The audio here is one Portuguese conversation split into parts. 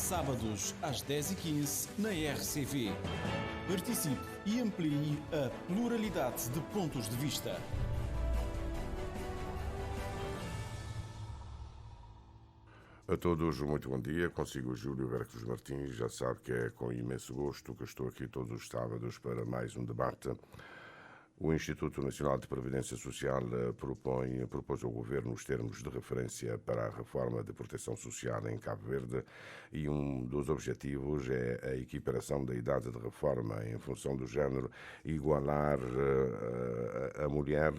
sábados às 10h15 na RCV. Participe e amplie a pluralidade de pontos de vista. A todos, muito bom dia. Consigo o Júlio Vercos Martins. Já sabe que é com imenso gosto que estou aqui todos os sábados para mais um debate. O Instituto Nacional de Previdência Social propôs ao Governo os termos de referência para a reforma de proteção social em Cabo Verde e um dos objetivos é a equiparação da idade de reforma em função do género, igualar a mulher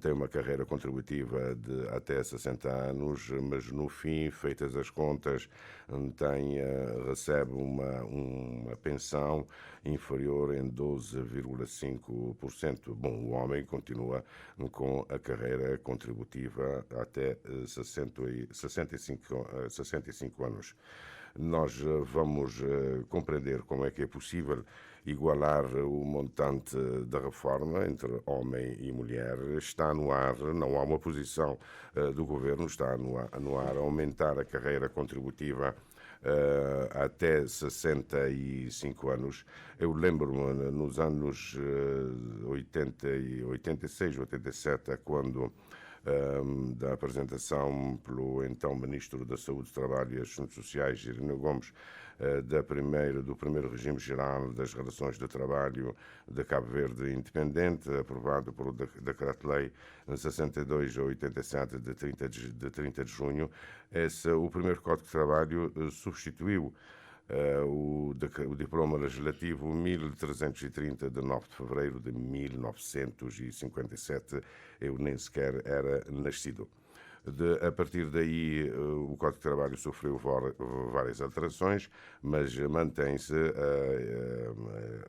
tem uma carreira contributiva de até 60 anos, mas no fim, feitas as contas, recebe uma pensão inferior em 12,5%. Bom, o homem continua com a carreira contributiva até 65 anos. Nós vamos compreender como é que é possível igualar o montante da reforma entre homem e mulher. Está no ar, não há uma posição do Governo, está no ar aumentar a carreira contributiva até 65 anos. Eu lembro-me nos anos 86, 87, quando da apresentação pelo então Ministro da Saúde, Trabalho e Assuntos Sociais, Irineu Gomes, do primeiro regime geral das relações de trabalho de Cabo Verde independente, aprovado por Decreto-Lei 62 a 87 de 30 de junho. O primeiro Código de Trabalho substituiu o diploma legislativo 1330 de 9 de fevereiro de 1957. Eu nem sequer era nascido. A partir daí, o Código de Trabalho sofreu várias alterações, mas mantém-se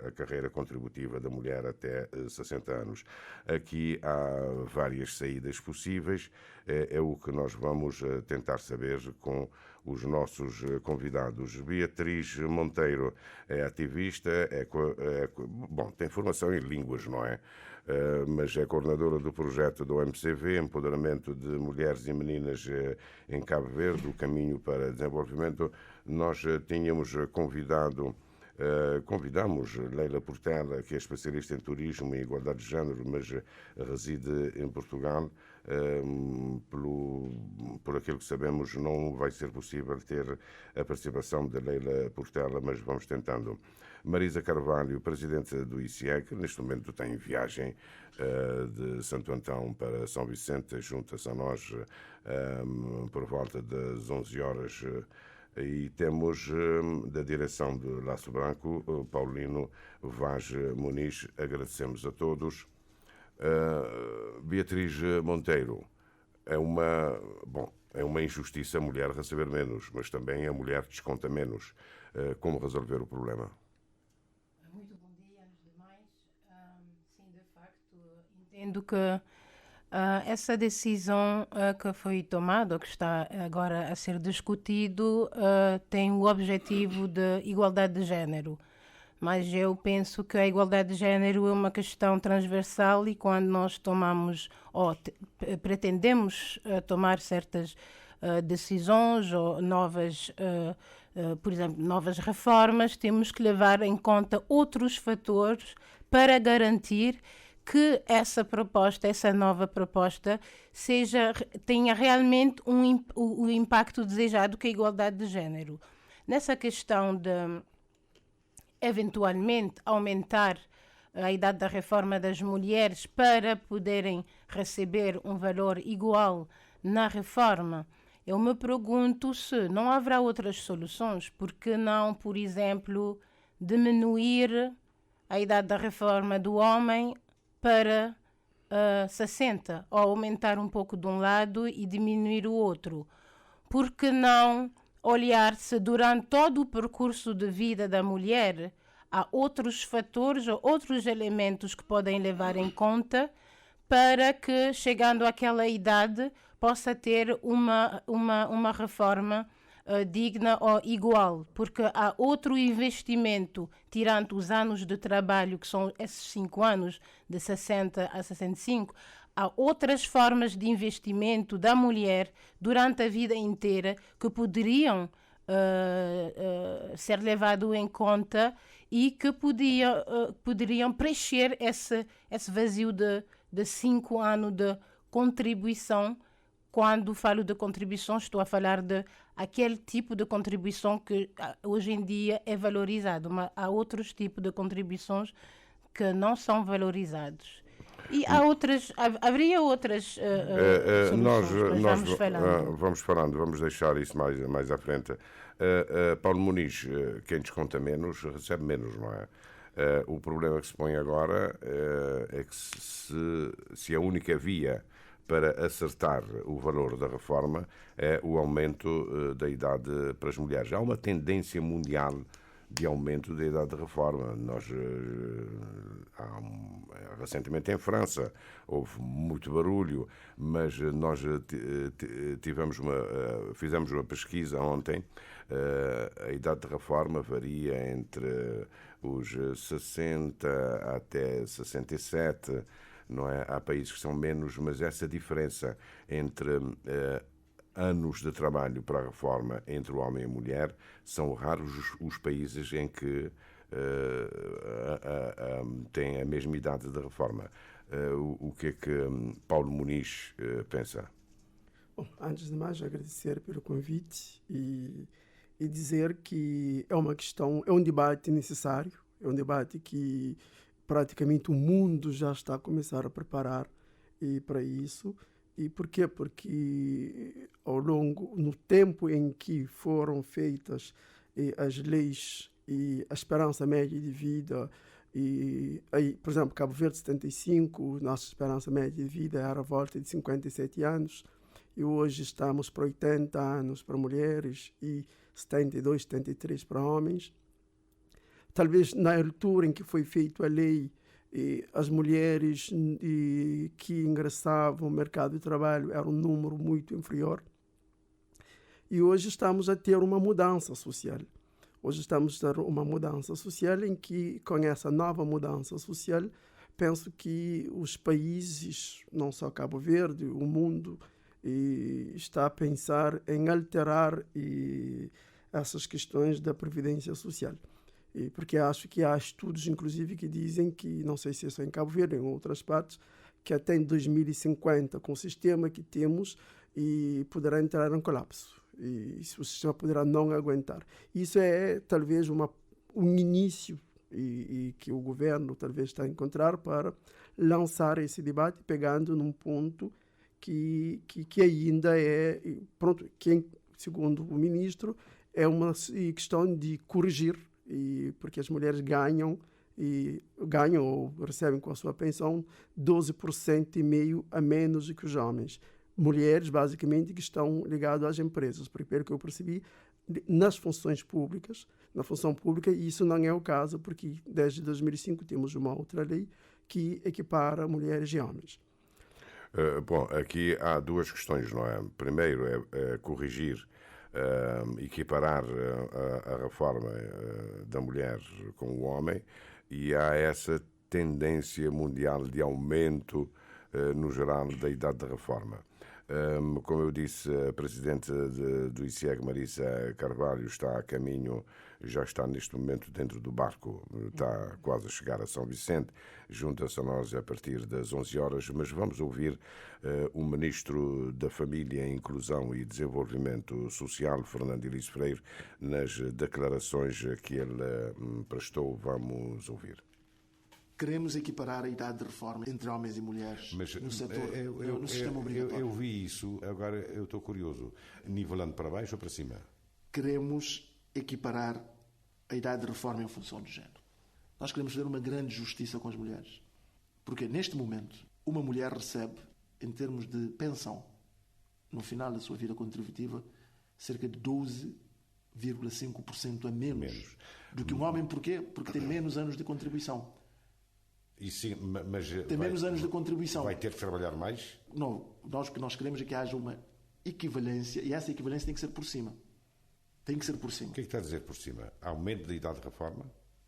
a carreira contributiva da mulher até 60 anos. Aqui há várias saídas possíveis, é o que nós vamos tentar saber com os nossos convidados. Beatriz Monteiro é ativista, tem formação em línguas, não é? Mas é coordenadora do projeto do MCV, Empoderamento de Mulheres e Meninas em Cabo Verde, o caminho para desenvolvimento. Nós convidamos Leila Portela, que é especialista em turismo e igualdade de género, mas reside em Portugal. Por aquilo que sabemos, não vai ser possível ter a participação de Leila Portela, mas vamos tentando. Marisa Carvalho, presidente do ICIEC, neste momento tem viagem de Santo Antão para São Vicente, junta-se a nós por volta das 11 horas. E temos da direção do Laço Branco, Paulino Vaz Muniz. Agradecemos a todos. Beatriz Monteiro, é uma injustiça a mulher receber menos, mas também a mulher desconta menos. Como resolver o problema? Muito bom dia, antes de mais. Sim, de facto, entendo que essa decisão que foi tomada, que está agora a ser discutido, tem o objetivo de igualdade de género. Mas eu penso que a igualdade de género é uma questão transversal e quando nós tomamos ou pretendemos tomar certas decisões ou por exemplo, novas reformas, temos que levar em conta outros fatores para garantir que essa nova proposta, tenha realmente o impacto desejado, que é a igualdade de género. Nessa questão de, eventualmente, aumentar a idade da reforma das mulheres para poderem receber um valor igual na reforma, eu me pergunto se não haverá outras soluções. Por que não, por exemplo, diminuir a idade da reforma do homem para 60, ou aumentar um pouco de um lado e diminuir o outro? Por que não olhar se durante todo o percurso de vida da mulher há outros fatores ou outros elementos que podem levar em conta para que, chegando àquela idade, possa ter uma reforma digna ou igual, porque há outro investimento, tirando os anos de trabalho, que são esses 5 anos, de 60 a 65, há outras formas de investimento da mulher durante a vida inteira que poderiam ser levado em conta e que poderiam preencher esse vazio de 5 anos de contribuição. Quando falo de contribuição, estou a falar de aquele tipo de contribuição que hoje em dia é valorizado, mas há outros tipos de contribuições que não são valorizados. E haveria outras soluções, mas vamos falando. Vamos falando, vamos deixar isso mais à frente. Paulo Muniz, quem desconta menos, recebe menos, não é? O problema que se põe agora é que se a única via para acertar o valor da reforma é o aumento da idade para as mulheres. Há uma tendência mundial de aumento da idade de reforma. Recentemente em França houve muito barulho, mas nós fizemos uma pesquisa ontem. A idade de reforma varia entre os 60 até 67, não é? Há países que são menos, mas essa diferença entre anos de trabalho para a reforma entre o homem e a mulher, são raros os países em que têm a mesma idade de reforma. O que é que Paulo Muniz pensa? Bom, antes de mais, agradecer pelo convite e dizer que é uma questão, é um debate necessário, é um debate que praticamente o mundo já está a começar a preparar para isso. E por quê? Porque no tempo em que foram feitas as leis e a esperança média de vida, por exemplo, Cabo Verde 75, nossa esperança média de vida era a volta de 57 anos, e hoje estamos para 80 anos para mulheres e 72, 73 para homens. Talvez na altura em que foi feita a lei, as mulheres que ingressavam no mercado de trabalho era um número muito inferior. E hoje estamos a ter uma mudança social. Hoje estamos a ter uma mudança social em que, com essa nova mudança social, penso que os países, não só Cabo Verde, o mundo, está a pensar em alterar essas questões da previdência social. Porque acho que há estudos, inclusive, que dizem que, não sei se é só em Cabo Verde, em outras partes, que até em 2050, com o sistema que temos, poderá entrar em colapso. E o sistema poderá não aguentar. Isso é, talvez, um início que o governo talvez está a encontrar para lançar esse debate, pegando num ponto que ainda é, pronto, que, segundo o ministro, é uma questão de corrigir, porque as mulheres ganham ou recebem com a sua pensão 12,5% a menos do que os homens. Mulheres, basicamente, que estão ligadas às empresas, porque pelo que eu percebi, nas funções públicas, na função pública, isso não é o caso, porque desde 2005 temos uma outra lei que equipara mulheres e homens. Bom, aqui há duas questões, não é? Primeiro é corrigir, equiparar a reforma da mulher com o homem, e há essa tendência mundial de aumento, no geral, da idade da reforma. Como eu disse, a presidente do ICEG, Marisa Carvalho, está a caminho, já está neste momento dentro do barco, está quase a chegar a São Vicente, junta-se a nós a partir das 11 horas, mas vamos ouvir o Ministro da Família, Inclusão e Desenvolvimento Social, Fernando Elísio Freire, nas declarações que ele prestou. Vamos ouvir. Queremos equiparar a idade de reforma entre homens e mulheres no setor, no sistema obrigatório. Eu vi isso, agora eu estou curioso. Nivelando para baixo ou para cima? Queremos equiparar a idade de reforma em função do género. Nós queremos fazer uma grande justiça com as mulheres. Porque, neste momento, uma mulher recebe, em termos de pensão, no final da sua vida contributiva, cerca de 12,5% a menos do que um homem. Porquê? Porque tem menos anos de contribuição. E sim, mas tem menos anos de contribuição. Vai ter que trabalhar mais? Não, o que nós queremos é que haja uma equivalência, e essa equivalência tem que ser por cima. Tem que ser por cima. O que é que está a dizer por cima? Aumento da idade de reforma?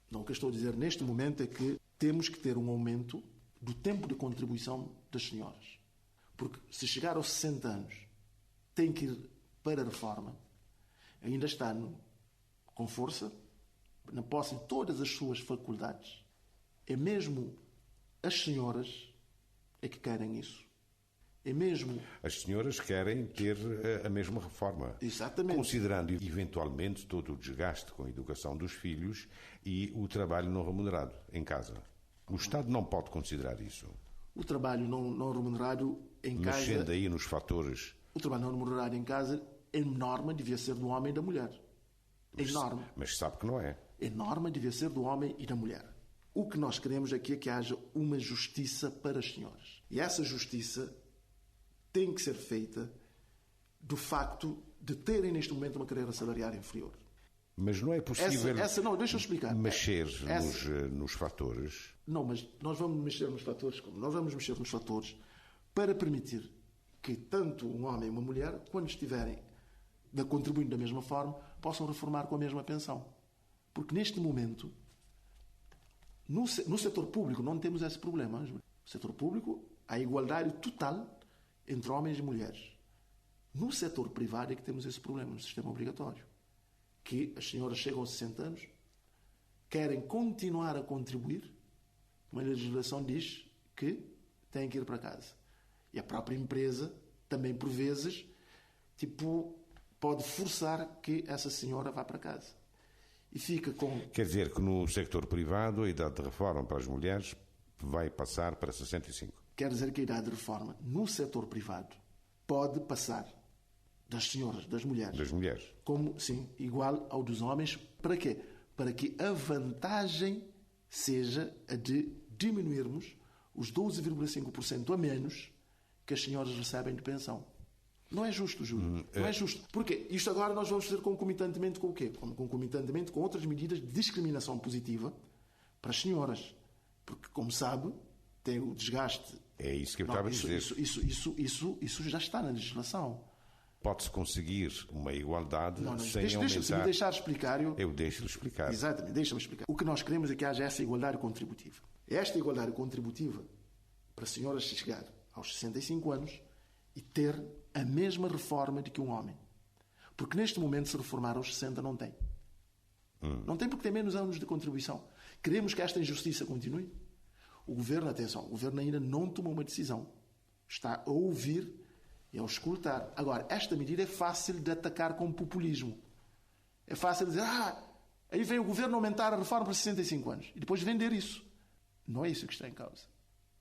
Não, o que eu estou a dizer neste momento é que temos que ter um aumento do tempo de contribuição das senhoras. Porque se chegar aos 60 anos, tem que ir para a reforma. ainda está com força, na posse de todas as suas faculdades, é mesmo as senhoras é que querem isso. É mesmo... As senhoras querem ter a mesma reforma. Exatamente. Considerando eventualmente todo o desgaste com a educação dos filhos e o trabalho não remunerado em casa. O Estado não pode considerar isso. O trabalho não remunerado em casa... Mexendo aí nos fatores... O trabalho não remunerado em casa, em norma, devia ser do homem e da mulher. Em norma. Mas sabe que não é. Em norma, devia ser do homem e da mulher. O que nós queremos aqui é que haja uma justiça para as senhoras. E essa justiça tem que ser feita do facto de terem neste momento uma carreira salarial inferior. Mas não é possível não, deixa eu explicar. Mexer nos fatores. Não, mas nós vamos mexer nos fatores como? Nós vamos mexer nos fatores para permitir que tanto um homem e uma mulher, quando estiverem contribuindo da mesma forma, possam reformar com a mesma pensão. Porque neste momento, no setor público não temos esse problema. No setor público há igualdade total entre homens e mulheres. No setor privado é que temos esse problema, no sistema obrigatório. Que as senhoras chegam aos 60 anos, querem continuar a contribuir, mas a legislação diz que têm que ir para casa. E a própria empresa, também por vezes, pode forçar que essa senhora vá para casa. E fica com... Quer dizer que no sector privado a idade de reforma para as mulheres vai passar para 65. Quer dizer que a idade de reforma no setor privado pode passar das senhoras, das mulheres. Das mulheres. Como, sim, igual ao dos homens. Para quê? Para que a vantagem seja a de diminuirmos os 12,5% a menos que as senhoras recebem de pensão. Não é justo, Júlio. Não é justo. Porquê? Isto agora nós vamos fazer concomitantemente com o quê? Concomitantemente com outras medidas de discriminação positiva para as senhoras. Porque, como sabe, tem o desgaste. É isso que eu estava a dizer. Isso já está na legislação. Pode-se conseguir uma igualdade sem aumentar... Deixa-me deixar explicar. Eu deixo-lhe explicar. Exatamente, deixa-me explicar. O que nós queremos é que haja essa igualdade contributiva. Esta igualdade contributiva para senhoras chegar aos 65 anos e ter a mesma reforma de que um homem. Porque neste momento, se reformar aos 60, não tem. Não tem porque tem menos anos de contribuição. Queremos que esta injustiça continue? O Governo, atenção, o Governo ainda não tomou uma decisão. Está a ouvir e a escutar. Agora, esta medida é fácil de atacar com populismo. É fácil dizer, aí vem o Governo aumentar a reforma para 65 anos e depois vender isso. Não é isso que está em causa.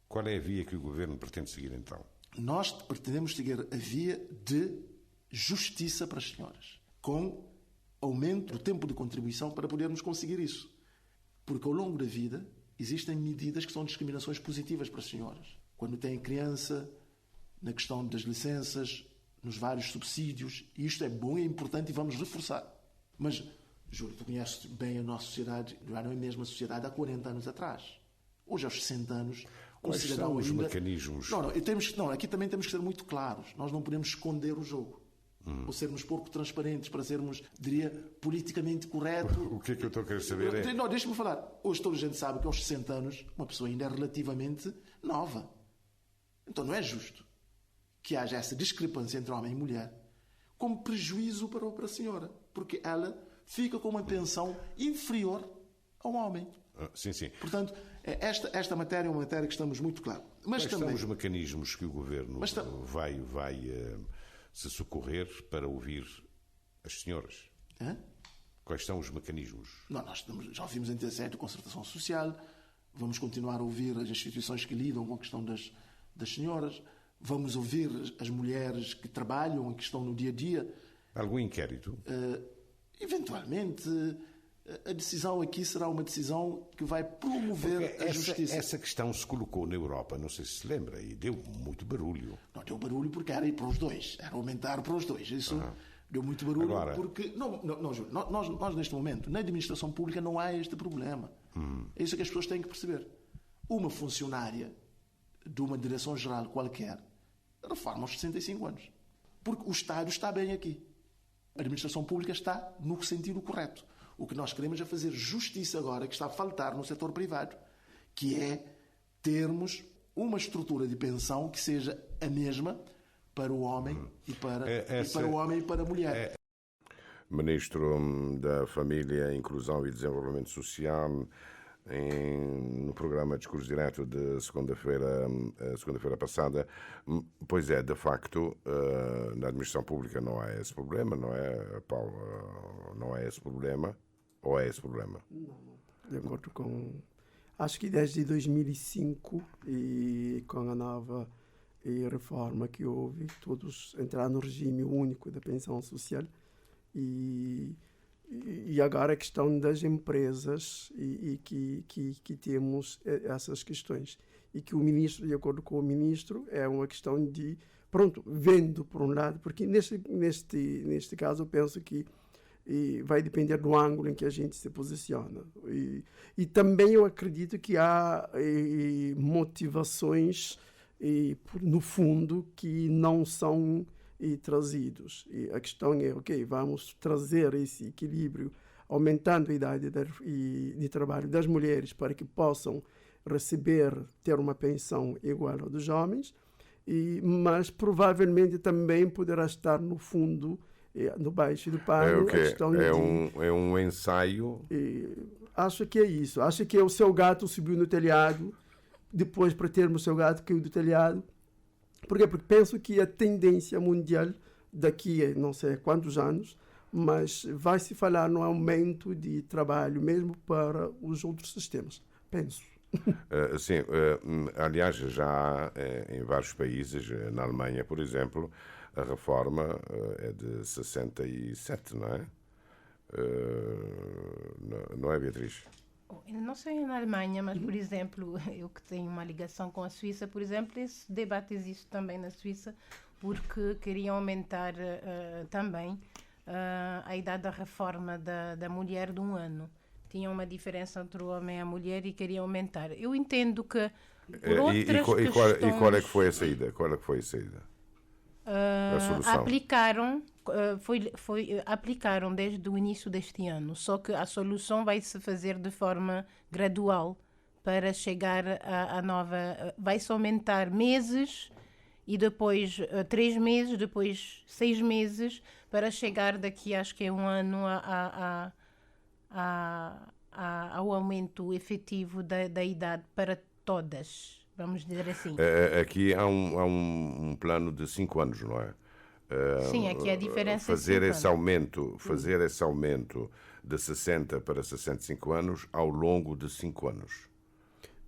Qual é a via que o Governo pretende seguir, então? Nós pretendemos seguir a via de justiça para as senhoras, com aumento do tempo de contribuição para podermos conseguir isso. Porque ao longo da vida existem medidas que são discriminações positivas para as senhoras. Quando têm criança, na questão das licenças, nos vários subsídios, e isto é bom e é importante e vamos reforçar. Mas, Júlio, tu conheces bem a nossa sociedade, já não é a mesma sociedade há 40 anos atrás. Hoje, aos 60 anos, quais são os mecanismos? Aqui também temos que ser muito claros. Nós não podemos esconder o jogo. Ou sermos pouco transparentes, para sermos, diria, politicamente correto. O que é que eu estou a querer saber Não, deixa-me falar. Hoje toda a gente sabe que aos 60 anos uma pessoa ainda é relativamente nova. Então não é justo que haja essa discrepância entre homem e mulher como prejuízo para a senhora. Porque ela fica com uma pensão inferior ao homem. Sim. Portanto, esta matéria é uma matéria que estamos muito claros. Mas quais também são os mecanismos que o Governo vai se socorrer para ouvir as senhoras? Quais são os mecanismos? Nós já ouvimos em TSE de concertação social, vamos continuar a ouvir as instituições que lidam com a questão das senhoras, vamos ouvir as mulheres que trabalham e que estão no dia a dia. Algum inquérito? Eventualmente, a decisão aqui será uma decisão que vai promover a justiça. Essa questão se colocou na Europa, não sei se se lembra, e deu muito barulho. Não deu barulho porque era ir para os dois, era aumentar para os dois. Isso deu muito barulho. Agora, porque... Não, Júlio, nós neste momento, na administração pública, não há este problema. É isso que as pessoas têm que perceber. Uma funcionária de uma direção-geral qualquer reforma aos 65 anos. Porque o Estado está bem aqui. A administração pública está no sentido correto. O que nós queremos é fazer justiça agora, que está a faltar no setor privado, que é termos uma estrutura de pensão que seja a mesma para o homem e para o homem e para a mulher. Ministro da Família, Inclusão e Desenvolvimento Social, no programa Discurso Direto de segunda-feira passada. Pois é, de facto, na administração pública não há esse problema, não é, Paulo? Não é esse problema? Ou é esse problema? Não. De acordo com... Acho que desde 2005, e com a nova reforma que houve, todos entraram no regime único da pensão social. E agora a questão das empresas e que temos essas questões. E que o ministro, de acordo com o ministro, é uma questão de, vendo por um lado, porque neste caso eu penso que vai depender do ângulo em que a gente se posiciona. E também eu acredito que há motivações, no fundo, que não são trazidos. E a questão é, vamos trazer esse equilíbrio, aumentando a idade de trabalho das mulheres para que possam ter uma pensão igual à dos homens, mas provavelmente também poderá estar no fundo, no baixo do pano, a questão é um ensaio. Acho que é isso. Acho que o seu gato subiu no telhado, depois para termos o seu gato caiu do telhado. Por quê? Porque penso que a tendência mundial daqui a não sei quantos anos, mas vai se falar no aumento de trabalho mesmo para os outros sistemas. Penso. Sim, aliás, já há em vários países, na Alemanha, por exemplo, a reforma é de 67, não é? Não é, Beatriz? Não sei na Alemanha, mas, por exemplo, eu que tenho uma ligação com a Suíça, por exemplo, esse debate existe também na Suíça, porque queriam aumentar também a idade da reforma da mulher de 1 ano. Tinha uma diferença entre o homem e a mulher e queriam aumentar. Eu entendo que por outras questões... E qual é que foi a saída? A solução? Aplicaram desde o início deste ano, só que a solução vai se fazer de forma gradual para chegar à nova... Vai-se aumentar meses e depois 3 meses, depois 6 meses, para chegar daqui, acho que é 1 ano, ao aumento efetivo da idade para todas. Vamos dizer assim. Aqui há um plano de 5 anos, não é? Sim, aqui a diferença fazer é 5 anos. Fazer esse aumento de 60 para 65 anos ao longo de 5 anos.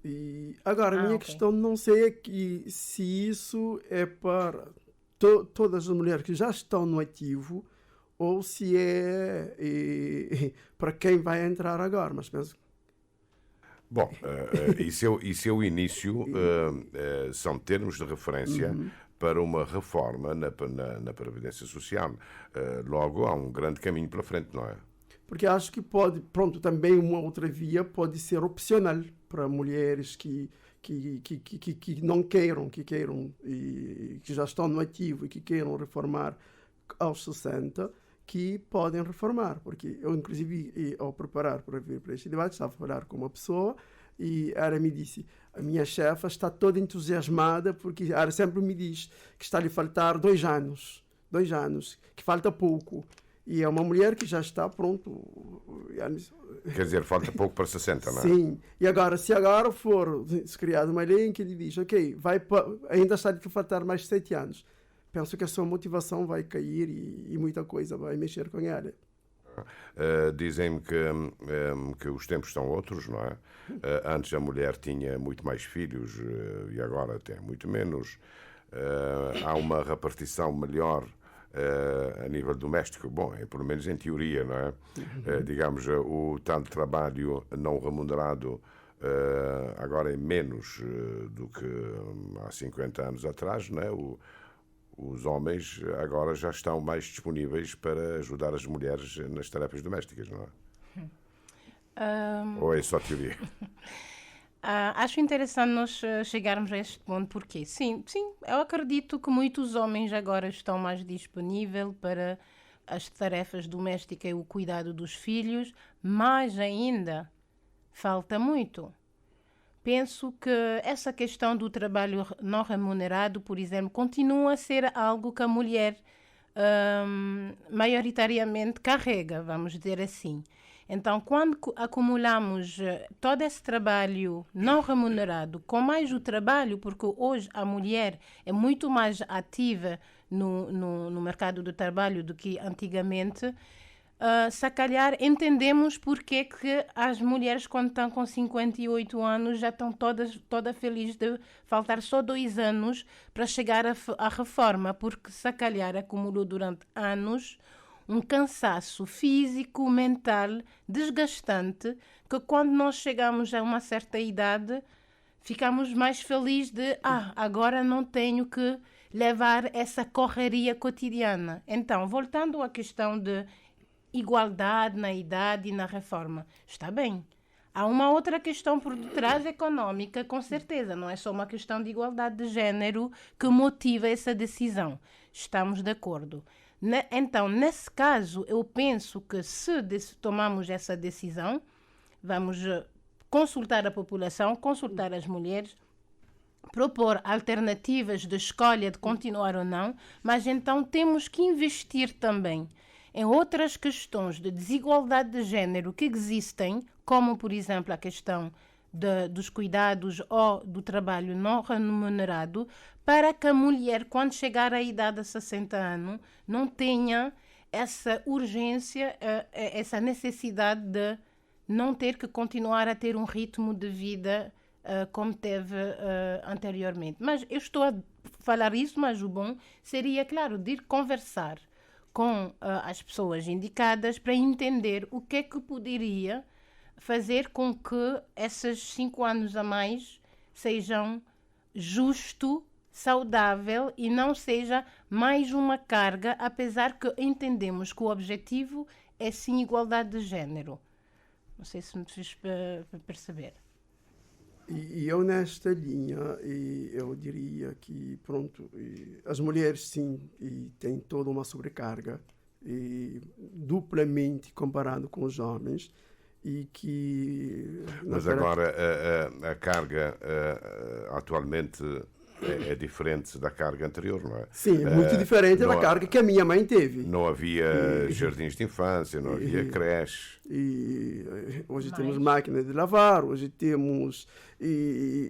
E agora, a minha questão não sei se isso é para todas as mulheres que já estão no ativo ou se é para quem vai entrar agora, mas penso... Bom, isso é o início, são termos de referência para uma reforma na Previdência Social. Logo, há um grande caminho pela frente, não é? Porque acho que também uma outra via pode ser opcional para mulheres que não queiram, que já estão no ativo e que queiram reformar aos 60, que podem reformar. Porque eu, inclusive, ao preparar para vir para este debate, estava a falar com uma pessoa e ela me disse, a minha chefa está toda entusiasmada porque ela sempre me diz que está lhe faltar 2 anos, que falta pouco. E é uma mulher que já está pronto. Quer dizer, falta pouco para 60, não é? Sim. E agora, se agora for criada uma lei em que ele diz, ainda está lhe faltar mais 7 anos. Penso que a sua motivação vai cair e muita coisa vai mexer com ela. Dizem-me que os tempos são outros, não é? Antes a mulher tinha muito mais filhos e agora tem muito menos. Há uma repartição melhor a nível doméstico. Bom, pelo menos em teoria, não é? Digamos, o tanto trabalho não remunerado agora é menos do que há 50 anos atrás, não é? Os homens agora já estão mais disponíveis para ajudar as mulheres nas tarefas domésticas, não é? Ou é só teoria? Acho interessante nós chegarmos a este ponto, porque sim, eu acredito que muitos homens agora estão mais disponíveis para as tarefas domésticas e o cuidado dos filhos, mas ainda falta muito. Penso que essa questão do trabalho não remunerado, por exemplo, continua a ser algo que a mulher maioritariamente carrega, vamos dizer assim. Então, quando acumulamos todo esse trabalho não remunerado com mais o trabalho, porque hoje a mulher é muito mais ativa no mercado do trabalho do que antigamente, se calhar entendemos porque que as mulheres, quando estão com 58 anos, já estão toda felizes de faltar só 2 anos para chegar à reforma, porque se calhar acumulou durante anos um cansaço físico, mental, desgastante, que quando nós chegamos a uma certa idade, ficamos mais felizes de, agora não tenho que levar essa correria cotidiana. Então, voltando à questão de igualdade na idade e na reforma, está bem. Há uma outra questão por detrás econômica, com certeza. Não é só uma questão de igualdade de género que motiva essa decisão. Estamos de acordo. Então, nesse caso, eu penso que se tomamos essa decisão, vamos consultar a população, consultar as mulheres, propor alternativas de escolha de continuar ou não, mas então temos que investir também em outras questões de desigualdade de género que existem, como, por exemplo, a questão dos cuidados ou do trabalho não remunerado, para que a mulher, quando chegar à idade de 60 anos, não tenha essa urgência, essa necessidade de não ter que continuar a ter um ritmo de vida como teve anteriormente. Mas eu estou a falar isso, mas o bom seria, claro, de ir conversar com as pessoas indicadas para entender o que é que poderia fazer com que esses 5 anos a mais sejam justo, saudável e não seja mais uma carga, apesar que entendemos que o objetivo é sim igualdade de género. Não sei se me fiz perceber. E eu nesta linha, eu diria que, as mulheres sim têm toda uma sobrecarga, duplamente comparado com os homens, e que... Mas agora a carga atualmente é diferente da carga anterior, não é? Sim, é muito diferente da carga que a minha mãe teve. Não havia jardins de infância, não havia creche. E hoje temos máquina de lavar, hoje temos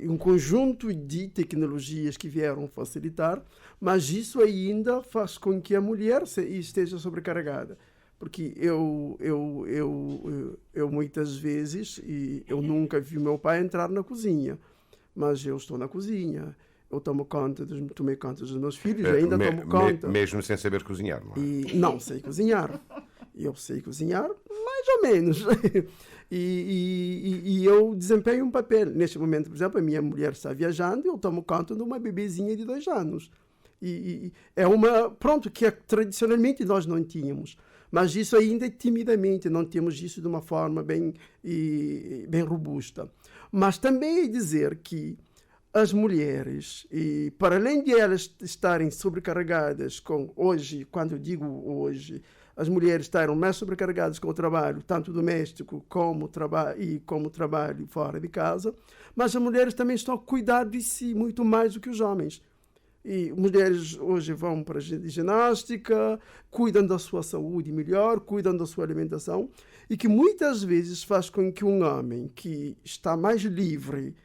um conjunto de tecnologias que vieram facilitar, mas isso ainda faz com que a mulher esteja sobrecarregada. Porque eu muitas vezes, eu nunca vi meu pai entrar na cozinha, mas eu estou na cozinha. Eu tomei conta dos meus filhos, ainda tomo conta. Mesmo sem saber cozinhar, não é? Não sei cozinhar. Eu sei cozinhar, mais ou menos. E eu desempenho um papel. Neste momento, por exemplo, a minha mulher está viajando e eu tomo conta de uma bebezinha de 2 anos. E é que tradicionalmente nós não tínhamos. Mas isso ainda timidamente, não temos isso de uma forma bem robusta. Mas também é dizer que as mulheres, para além de elas estarem sobrecarregadas quando eu digo hoje, as mulheres estarem mais sobrecarregadas com o trabalho, tanto doméstico como trabalho fora de casa, mas as mulheres também estão a cuidar de si muito mais do que os homens. E mulheres hoje vão para a ginástica, cuidam da sua saúde melhor, cuidam da sua alimentação, e que muitas vezes faz com que um homem que está mais livre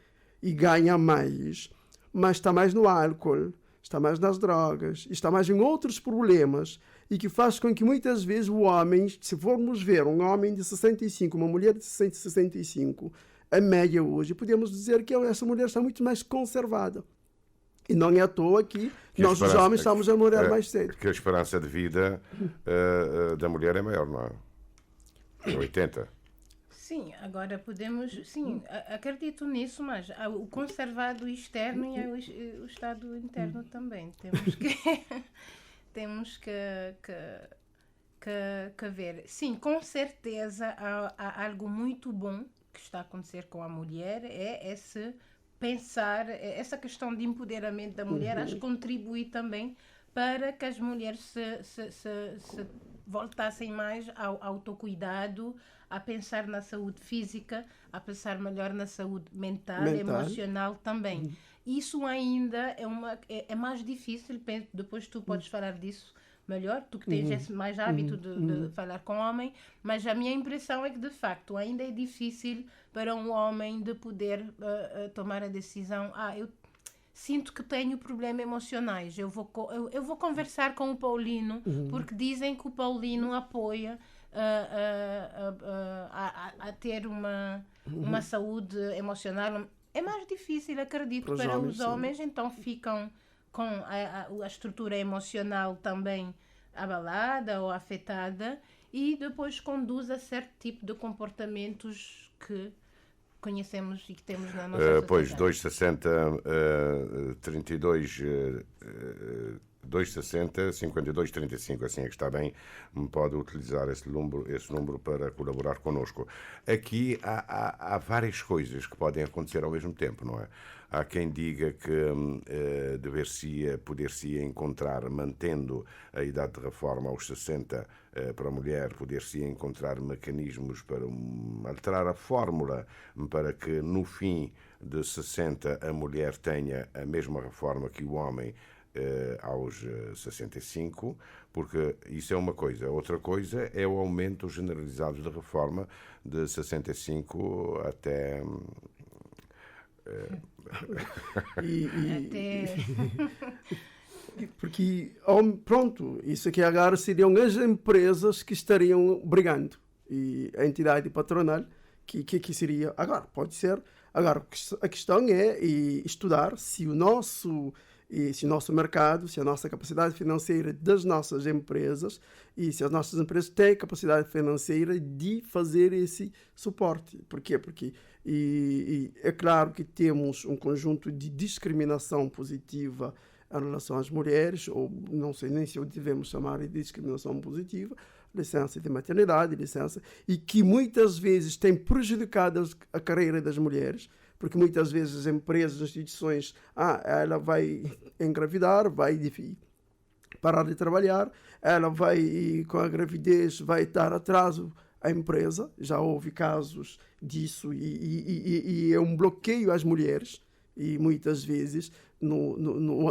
e ganha mais, mas está mais no álcool, está mais nas drogas, está mais em outros problemas, e que faz com que muitas vezes o homem, se formos ver um homem de 65, uma mulher de 65, a média hoje, podemos dizer que essa mulher está muito mais conservada. E não é à toa que nós, os homens, estamos a morrer mais cedo. Que a esperança de vida da mulher é maior, não é? 80. Sim, agora podemos... Sim, acredito nisso, mas há o conservado externo e há o estado interno também. Temos que ver. Sim, com certeza há algo muito bom que está a acontecer com a mulher, é esse pensar, essa questão de empoderamento da mulher, acho que contribui também para que as mulheres se voltassem mais ao autocuidado, a pensar na saúde física, a pensar melhor na saúde mental. Emocional também. Isso ainda é mais difícil, depois tu podes falar disso, melhor, tu que tens esse mais hábito de falar com homem, mas a minha impressão é que, de facto, ainda é difícil para um homem de poder tomar a decisão, eu sinto que tenho problemas emocionais, eu vou conversar com o Paulino, porque dizem que o Paulino apoia a ter uma saúde emocional. É mais difícil, acredito, para os homens, então ficam com a estrutura emocional também abalada ou afetada e depois conduz a certo tipo de comportamentos que conhecemos e que temos na nossa sociedade. Pois, 260, 32, 260, 52, 35, assim é que está bem, pode utilizar esse número para colaborar connosco. Aqui há várias coisas que podem acontecer ao mesmo tempo, não é? Há quem diga que poder-se encontrar, mantendo a idade de reforma aos 60 para a mulher, poder-se encontrar mecanismos para alterar a fórmula para que no fim de 60 a mulher tenha a mesma reforma que o homem aos 65, porque isso é uma coisa. Outra coisa é o aumento generalizado da reforma de 65 até... Porque, pronto, isso aqui agora seriam as empresas que estariam brigando e a entidade patronal que seria, agora pode ser, agora a questão é estudar se o nosso mercado, se a nossa capacidade financeira das nossas empresas e se as nossas empresas têm capacidade financeira de fazer esse suporte. Por quê? Porque é claro que temos um conjunto de discriminação positiva em relação às mulheres, ou não sei nem se o devemos chamar de discriminação positiva, licença de maternidade, e que muitas vezes tem prejudicado a carreira das mulheres, porque muitas vezes as empresas, as instituições, ela vai engravidar, vai parar de trabalhar, ela vai, com a gravidez, vai dar atraso à empresa. Já houve casos disso e é um bloqueio às mulheres, e muitas vezes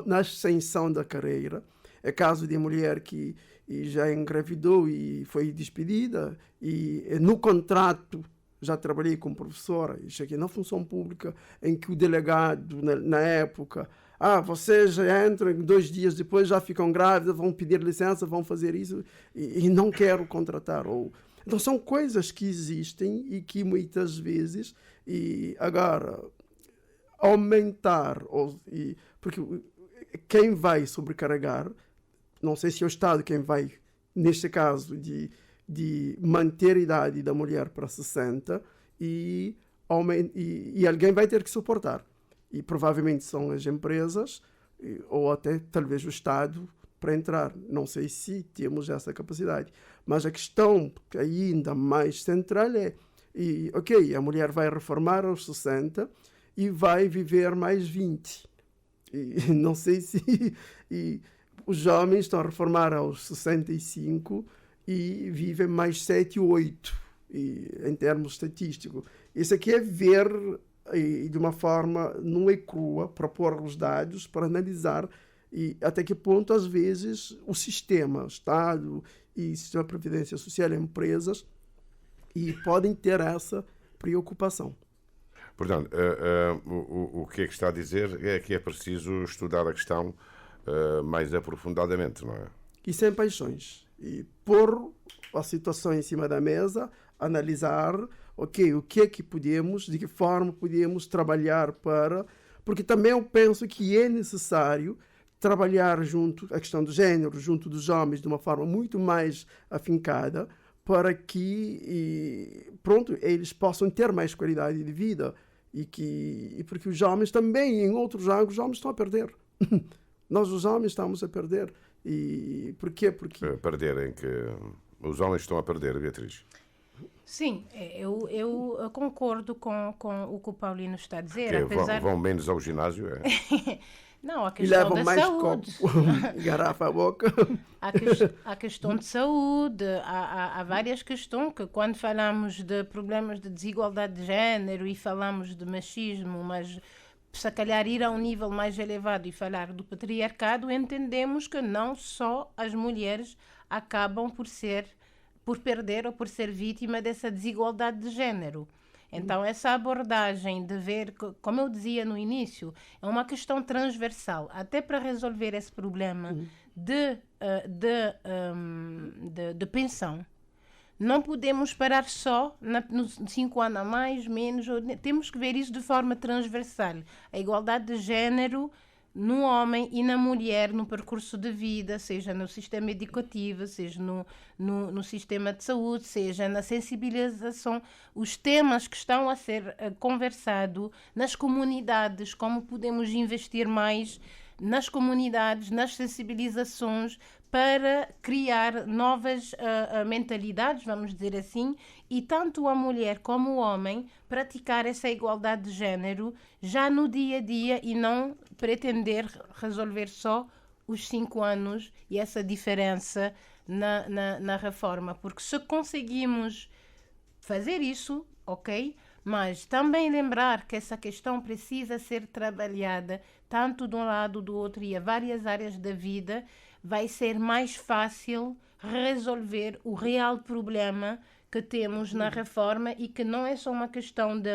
na ascensão da carreira. É caso de mulher que já engravidou e foi despedida, e no contrato, já trabalhei como professora, isso aqui na função pública, em que o delegado, na época, vocês já entram, 2 dias depois já ficam grávidas, vão pedir licença, vão fazer isso, e não quero contratar. Então são coisas que existem e que muitas vezes, e agora, aumentar, porque quem vai sobrecarregar, não sei se é o Estado quem vai, neste caso, de manter a idade da mulher para 60 e alguém vai ter que suportar. E provavelmente são as empresas ou até talvez o Estado para entrar. Não sei se temos essa capacidade. Mas a questão ainda mais central é, a mulher vai reformar aos 60 e vai viver mais 20. E não sei se... os homens estão a reformar aos 65 e vivem mais 7 ou 8, em termos estatísticos. Isso aqui é ver, de uma forma nua e crua, propor os dados para analisar e até que ponto, às vezes, o sistema, Estado e sistema de previdência social, empresas, podem ter essa preocupação. Portanto, o que é que está a dizer é que é preciso estudar a questão mais aprofundadamente, não é? E sem paixões. E pôr a situação em cima da mesa, analisar, o que é que podemos, de que forma podemos trabalhar para... Porque também eu penso que é necessário trabalhar junto, a questão do género, junto dos homens, de uma forma muito mais afincada, para que, eles possam ter mais qualidade de vida. E porque os homens também, em outros ângulos, os homens estão a perder. Nós, os homens, estamos a perder. E por quê? Porque... Perderem que... Os homens estão a perder, Beatriz. Sim, eu concordo com o que o Paulino está a dizer. Vão menos ao ginásio? Não, a questão da mais saúde. Garrafa à boca. A questão de saúde, há várias questões que, quando falamos de problemas de desigualdade de género e falamos de machismo, mas se calhar ir a um nível mais elevado e falar do patriarcado, entendemos que não só as mulheres acabam por perder ou por ser vítima dessa desigualdade de género. Então, essa abordagem de ver, como eu dizia no início, é uma questão transversal, até para resolver esse problema de pensão. Não podemos parar só nos 5 anos a mais, menos, temos que ver isso de forma transversal. A igualdade de género no homem e na mulher no percurso de vida, seja no sistema educativo, seja no sistema de saúde, seja na sensibilização, os temas que estão a ser conversados nas comunidades, como podemos investir mais nas comunidades, nas sensibilizações, para criar novas mentalidades, vamos dizer assim, e tanto a mulher como o homem praticar essa igualdade de género já no dia a dia e não pretender resolver só os 5 anos e essa diferença na reforma. Porque se conseguimos fazer isso, ok, mas também lembrar que essa questão precisa ser trabalhada tanto de um lado do outro e a várias áreas da vida, vai ser mais fácil resolver o real problema que temos na reforma e que não é só uma questão de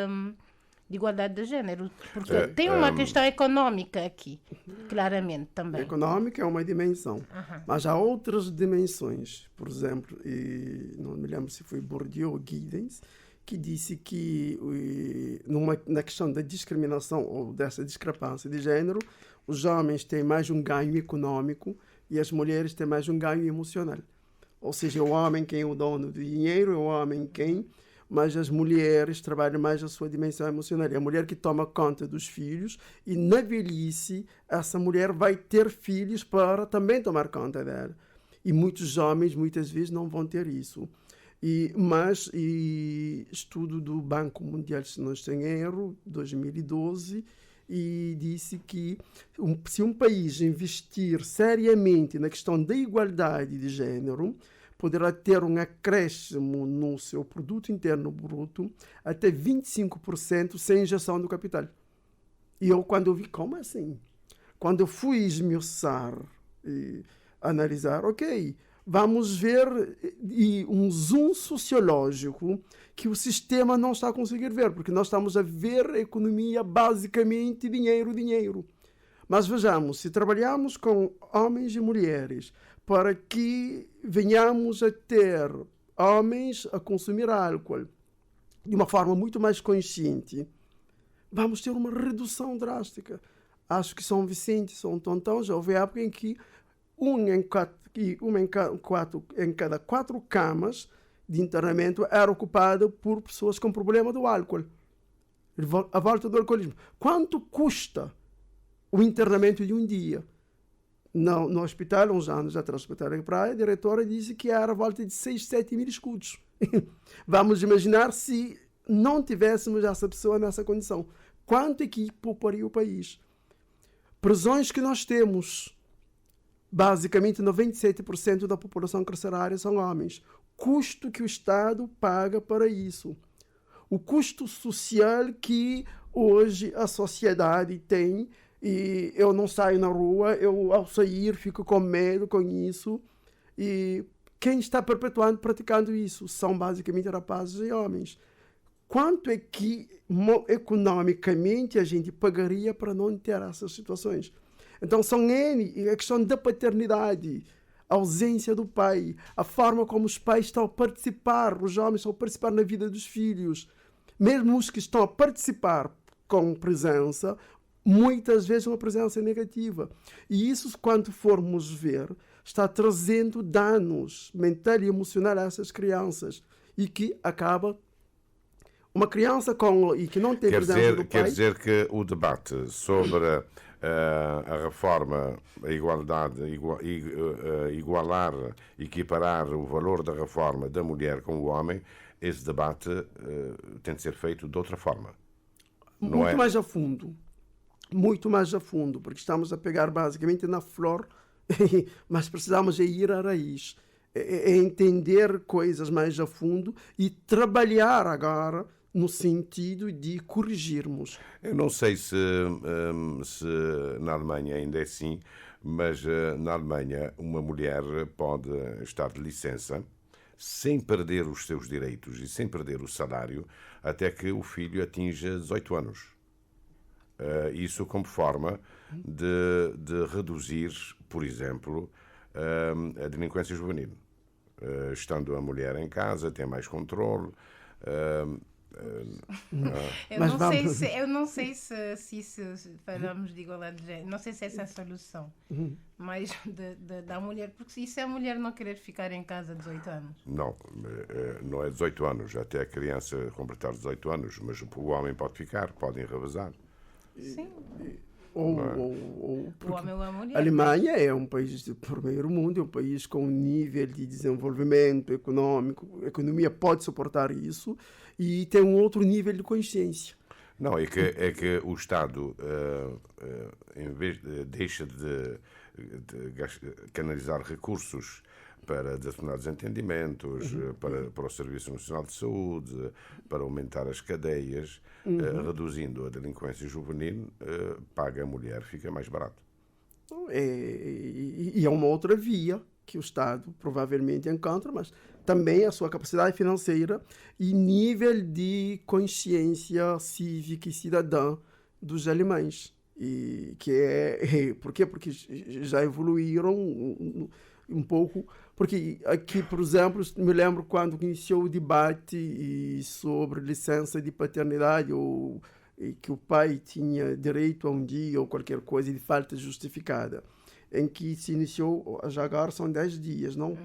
igualdade de género, porque tem uma questão econômica aqui, claramente também. Econômica é uma dimensão, mas há outras dimensões. Por exemplo, não me lembro se foi Bourdieu ou Giddens, que disse que na questão da discriminação ou dessa discrepância de género, os homens têm mais um ganho econômico e as mulheres têm mais um ganho emocional. Ou seja, o homem quem é o dono do dinheiro, é o homem quem, mas as mulheres trabalham mais a sua dimensão emocional. É a mulher que toma conta dos filhos e na velhice essa mulher vai ter filhos para também tomar conta dela. E muitos homens, muitas vezes, não vão ter isso. Mas estudo do Banco Mundial, se não estou em erro, 2012, e disse que se um país investir seriamente na questão da igualdade de género, poderá ter um acréscimo no seu produto interno bruto até 25% sem injeção do capital. E quando eu vi, como assim? Quando eu fui esmiuçar e analisar, ok, vamos ver um zoom sociológico que o sistema não está a conseguir ver, porque nós estamos a ver a economia basicamente dinheiro. Mas vejamos, se trabalhamos com homens e mulheres para que venhamos a ter homens a consumir álcool de uma forma muito mais consciente, vamos ter uma redução drástica. Acho que São Vicente, São Tontão, já houve época em que em cada 4 camas de internamento era ocupada por pessoas com problema do álcool. A volta do alcoolismo. Quanto custa o internamento de um dia? No hospital, uns anos atrás, no Hospital da Praia, a diretora disse que era a volta de 6, 7 mil escudos. Vamos imaginar se não tivéssemos essa pessoa nessa condição. Quanto é que pouparia o país? Prisões que nós temos. Basicamente, 97% da população carcerária são homens. Custo que o Estado paga para isso. O custo social que hoje a sociedade tem, e eu não saio na rua, eu ao sair fico com medo com isso. E quem está praticando isso são basicamente rapazes e homens. Quanto é que economicamente a gente pagaria para não ter essas situações? Então são a questão da paternidade, a ausência do pai, a forma como os pais estão a participar, os homens estão a participar na vida dos filhos. Mesmo os que estão a participar com presença, muitas vezes uma presença negativa. E isso, quando formos ver, está trazendo danos mental e emocional a essas crianças. E que acaba uma criança e que não tem presença do pai... Quer dizer que o debate sobre a reforma, a igualdade, igualar, equiparar o valor da reforma da mulher com o homem, esse debate tem de ser feito de outra forma. Muito mais a fundo. Muito mais a fundo, porque estamos a pegar basicamente na flor, mas precisamos ir à raiz. É entender coisas mais a fundo e trabalhar agora no sentido de corrigirmos. Eu não sei se na Alemanha ainda é assim, mas na Alemanha uma mulher pode estar de licença sem perder os seus direitos e sem perder o salário até que o filho atinja 18 anos. Isso como forma de reduzir, por exemplo, a delinquência juvenil. Estando a mulher em casa, tem mais controle. Eu não sei se falamos de igualdade de género, não sei se essa é a solução, mas da mulher, porque isso é a mulher não querer ficar em casa 18 anos. Não é 18 anos, até a criança completar 18 anos, mas o homem pode ficar, podem revezar. Sim. O homem ou a mulher. A Alemanha é um país de primeiro mundo, é um país com um nível de desenvolvimento econômico, a economia pode suportar isso e tem um outro nível de consciência. Não, é que o Estado, em vez deixa de canalizar recursos para determinados entendimentos, para o Serviço Nacional de Saúde, para aumentar as cadeias, reduzindo a delinquência juvenil, paga a mulher, fica mais barato. E é uma outra via que o Estado provavelmente encontra, mas também a sua capacidade financeira e nível de consciência cívica e cidadã dos alemães. Por quê? Porque já evoluíram um pouco. Porque aqui, por exemplo, me lembro quando iniciou o debate sobre licença de paternidade, ou que o pai tinha direito a um dia ou qualquer coisa de falta justificada, em que se iniciou, já agora são 10 dias, não?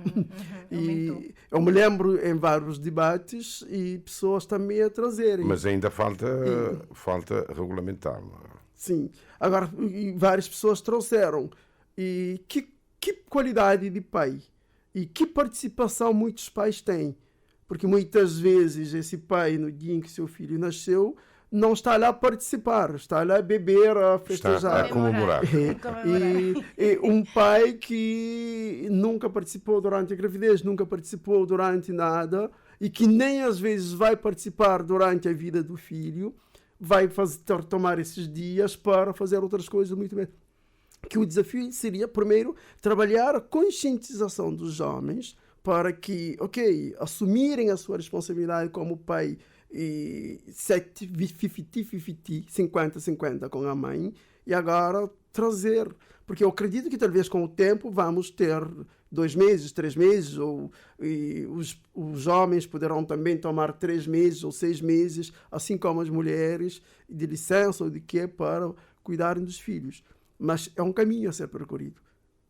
E eu me lembro em vários debates e pessoas também a trazerem. Mas ainda falta regulamentar. Sim. Agora, várias pessoas trouxeram. E que qualidade de pai? E que participação muitos pais têm? Porque muitas vezes esse pai, no dia em que seu filho nasceu, não está lá a participar, está lá a beber, a festejar. Está a comemorar. E um pai que nunca participou durante a gravidez, nunca participou durante nada, e que nem às vezes vai participar durante a vida do filho, vai tomar esses dias para fazer outras coisas muito bem. Que o desafio seria, primeiro, trabalhar a conscientização dos homens para que, assumirem a sua responsabilidade como pai, 50-50 com a mãe, e agora trazer. Porque eu acredito que talvez com o tempo vamos ter 2 meses, 3 meses, os homens poderão também tomar 3 meses ou 6 meses, assim como as mulheres, de licença ou de quê, para cuidarem dos filhos. Mas é um caminho a ser percorrido.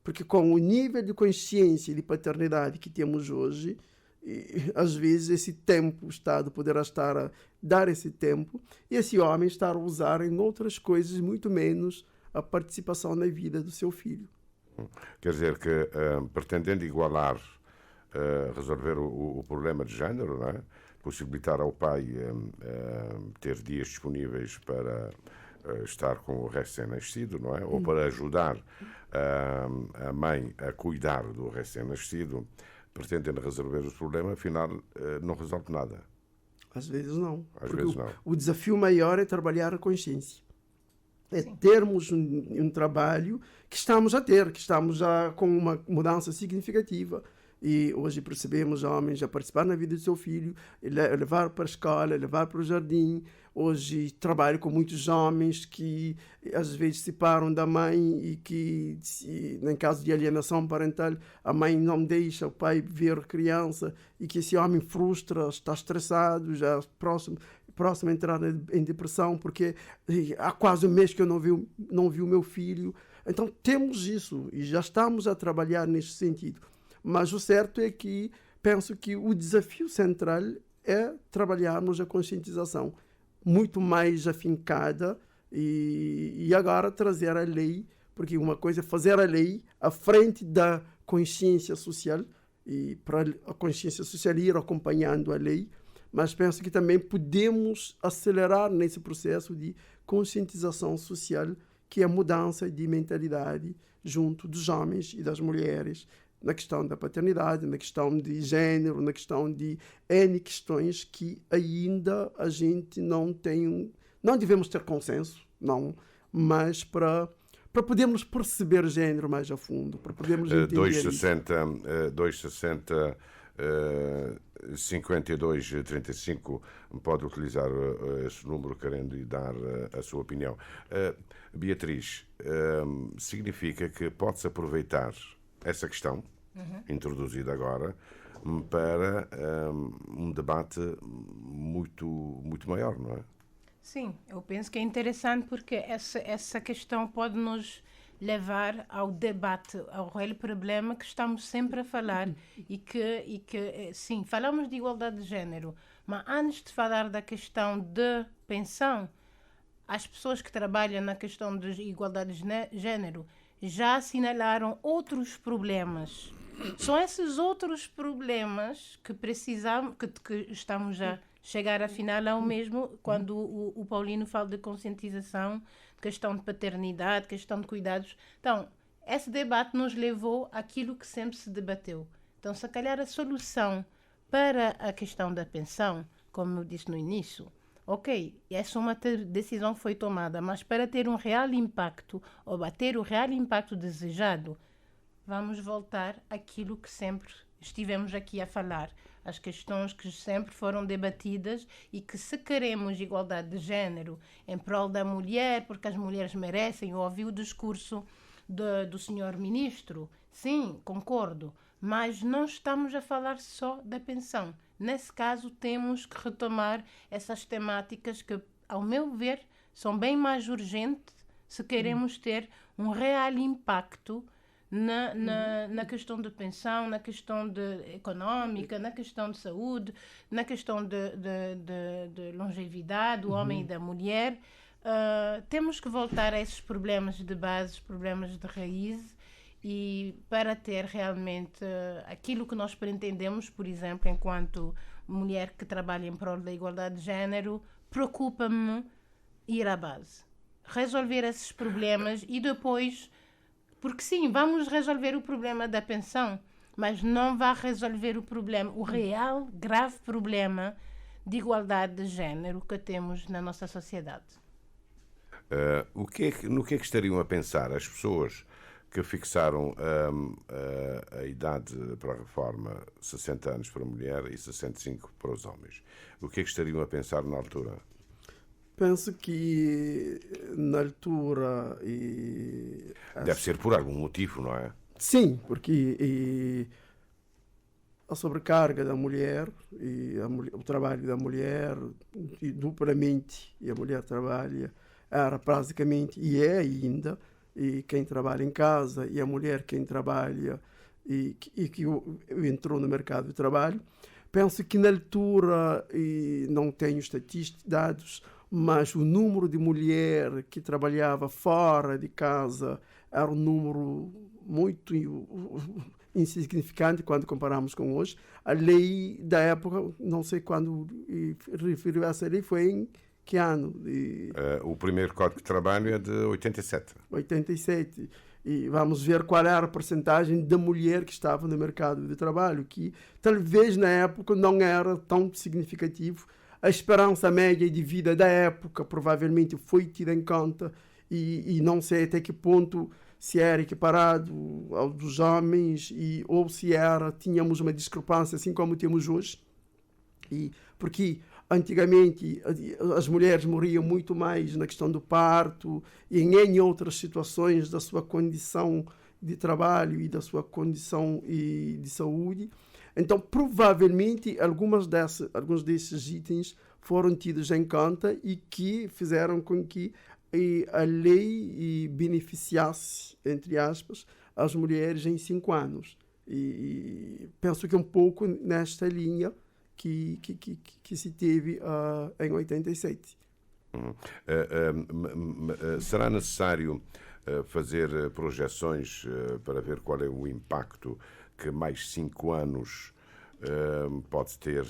Porque com o nível de consciência e de paternidade que temos hoje, às vezes esse tempo, o Estado poderá estar a dar esse tempo e esse homem estar a usar em outras coisas, muito menos a participação na vida do seu filho. Quer dizer que, pretendendo igualar, resolver o problema de género, não é? Possibilitar ao pai ter dias disponíveis para estar com o recém-nascido, não é? Ou para ajudar a mãe a cuidar do recém-nascido, pretendendo resolver o problema, afinal não resolve nada. Às vezes não. Às vezes não. O desafio maior é trabalhar a consciência. É termos um trabalho que estamos a ter, que estamos já com uma mudança significativa. E hoje percebemos homens a participar na vida do seu filho, levar para a escola, levar para o jardim. Hoje trabalho com muitos homens que às vezes se separam da mãe e que, em caso de alienação parental, a mãe não deixa o pai ver a criança e que esse homem frustra, está estressado, já próximo a entrar em depressão porque há quase um mês que eu não vi o meu filho. Então temos isso e já estamos a trabalhar nesse sentido. Mas o certo é que penso que o desafio central é trabalharmos a conscientização muito mais afincada e agora trazer a lei, porque uma coisa é fazer a lei à frente da consciência social e para a consciência social ir acompanhando a lei, mas penso que também podemos acelerar nesse processo de conscientização social, que é a mudança de mentalidade junto dos homens e das mulheres, na questão da paternidade, na questão de género, na questão de N questões que ainda a gente não devemos ter consenso, não, mas para podermos perceber género mais a fundo, para podermos entender 260 5235 pode utilizar esse número querendo lhe dar a sua opinião. Beatriz, significa que pode-se aproveitar essa questão introduzida agora para um debate muito, muito maior, não é? Sim, eu penso que é interessante porque essa questão pode nos levar ao debate, ao real problema que estamos sempre a falar e que sim, falamos de igualdade de género, mas antes de falar da questão de pensão, as pessoas que trabalham na questão de igualdade de género já assinalaram outros problemas. São esses outros problemas que precisamos, que estamos a chegar afinal ao mesmo, quando o Paulino fala de conscientização, questão de paternidade, questão de cuidados. Então, esse debate nos levou àquilo que sempre se debateu. Então, se calhar a solução para a questão da pensão, como eu disse no início, ok, essa uma decisão foi tomada, mas para ter um real impacto, ou bater o real impacto desejado, vamos voltar àquilo que sempre estivemos aqui a falar, as questões que sempre foram debatidas e que, se queremos igualdade de género em prol da mulher, porque as mulheres merecem, eu ouvi o discurso do senhor ministro, sim, concordo, mas não estamos a falar só da pensão. Nesse caso, temos que retomar essas temáticas que, ao meu ver, são bem mais urgentes se queremos ter um real impacto na questão de pensão, na questão econômica, na questão de saúde, na questão de longevidade do homem e da mulher. Temos que voltar a esses problemas de base, problemas de raiz, e para ter realmente aquilo que nós pretendemos, por exemplo, enquanto mulher que trabalha em prol da igualdade de género, preocupa-me ir à base, resolver esses problemas e depois... Porque sim, vamos resolver o problema da pensão, mas não vai resolver o real, grave problema de igualdade de género que temos na nossa sociedade. No que é que estariam a pensar as pessoas que fixaram a idade para a reforma 60 anos para a mulher e 65 para os homens? O que é que estariam a pensar na altura? Penso que na altura... Deve ser por algum motivo, não é? Sim, porque a sobrecarga da mulher, o trabalho da mulher, e duplamente, e a mulher trabalha, era praticamente, e é ainda, e quem trabalha em casa, e a mulher quem trabalha, e que entrou no mercado de trabalho. Penso que na altura, e não tenho estatísticos, dados, mas o número de mulher que trabalhava fora de casa era um número muito insignificante quando comparamos com hoje. A lei da época, não sei quando referiu a essa lei, foi em que ano? O primeiro Código de Trabalho é de 87. 87. E vamos ver qual era a percentagem da mulher que estava no mercado de trabalho, que talvez na época não era tão significativo. A esperança média de vida da época provavelmente foi tida em conta e não sei até que ponto se era equiparado ao dos homens ou se tínhamos uma discrepância assim como temos hoje. Porque antigamente as mulheres morriam muito mais na questão do parto e em outras situações da sua condição de trabalho e da sua condição de saúde. Então, provavelmente, alguns desses itens foram tidos em conta e que fizeram com que a lei beneficiasse, entre aspas, as mulheres em 5 anos. E penso que é um pouco nesta linha que se teve em 87. Será necessário fazer projeções para ver qual é o impacto que mais 5 anos pode ter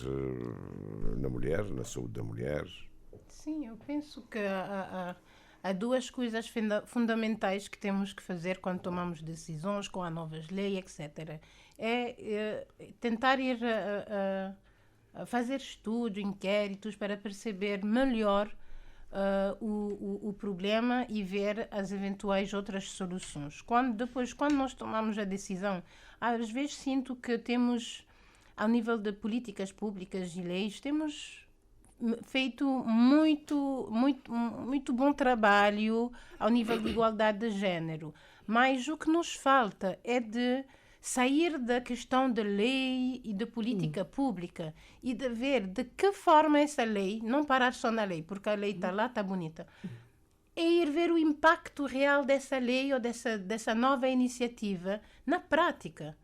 na mulher, na saúde da mulher? Sim, eu penso que há duas coisas fundamentais que temos que fazer quando tomamos decisões com as novas leis, etc. Tentar ir a fazer estudos, inquéritos para perceber melhor o problema e ver as eventuais outras soluções. Quando nós tomamos a decisão, às vezes sinto que temos, ao nível de políticas públicas e leis, temos feito muito bom trabalho ao nível de igualdade de género, mas o que nos falta é de sair da questão de lei e de política pública e de ver de que forma essa lei, não parar só na lei, porque a lei está lá, está bonita, é ir ver o impacto real dessa lei ou dessa nova iniciativa na prática.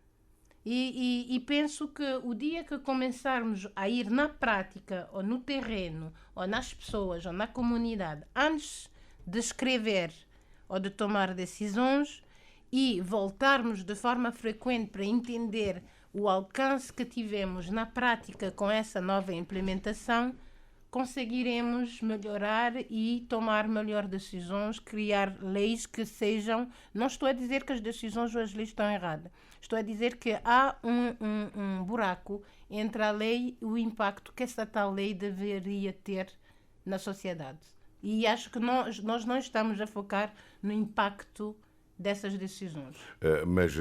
E penso que o dia que começarmos a ir na prática, ou no terreno, ou nas pessoas, ou na comunidade, antes de escrever ou de tomar decisões, e voltarmos de forma frequente para entender o alcance que tivemos na prática com essa nova implementação, conseguiremos melhorar e tomar melhores decisões, criar leis que sejam... Não estou a dizer que as decisões ou as leis estão erradas. Estou a dizer que há um buraco entre a lei e o impacto que essa tal lei deveria ter na sociedade. E acho que nós não estamos a focar no impacto dessas decisões. Mas,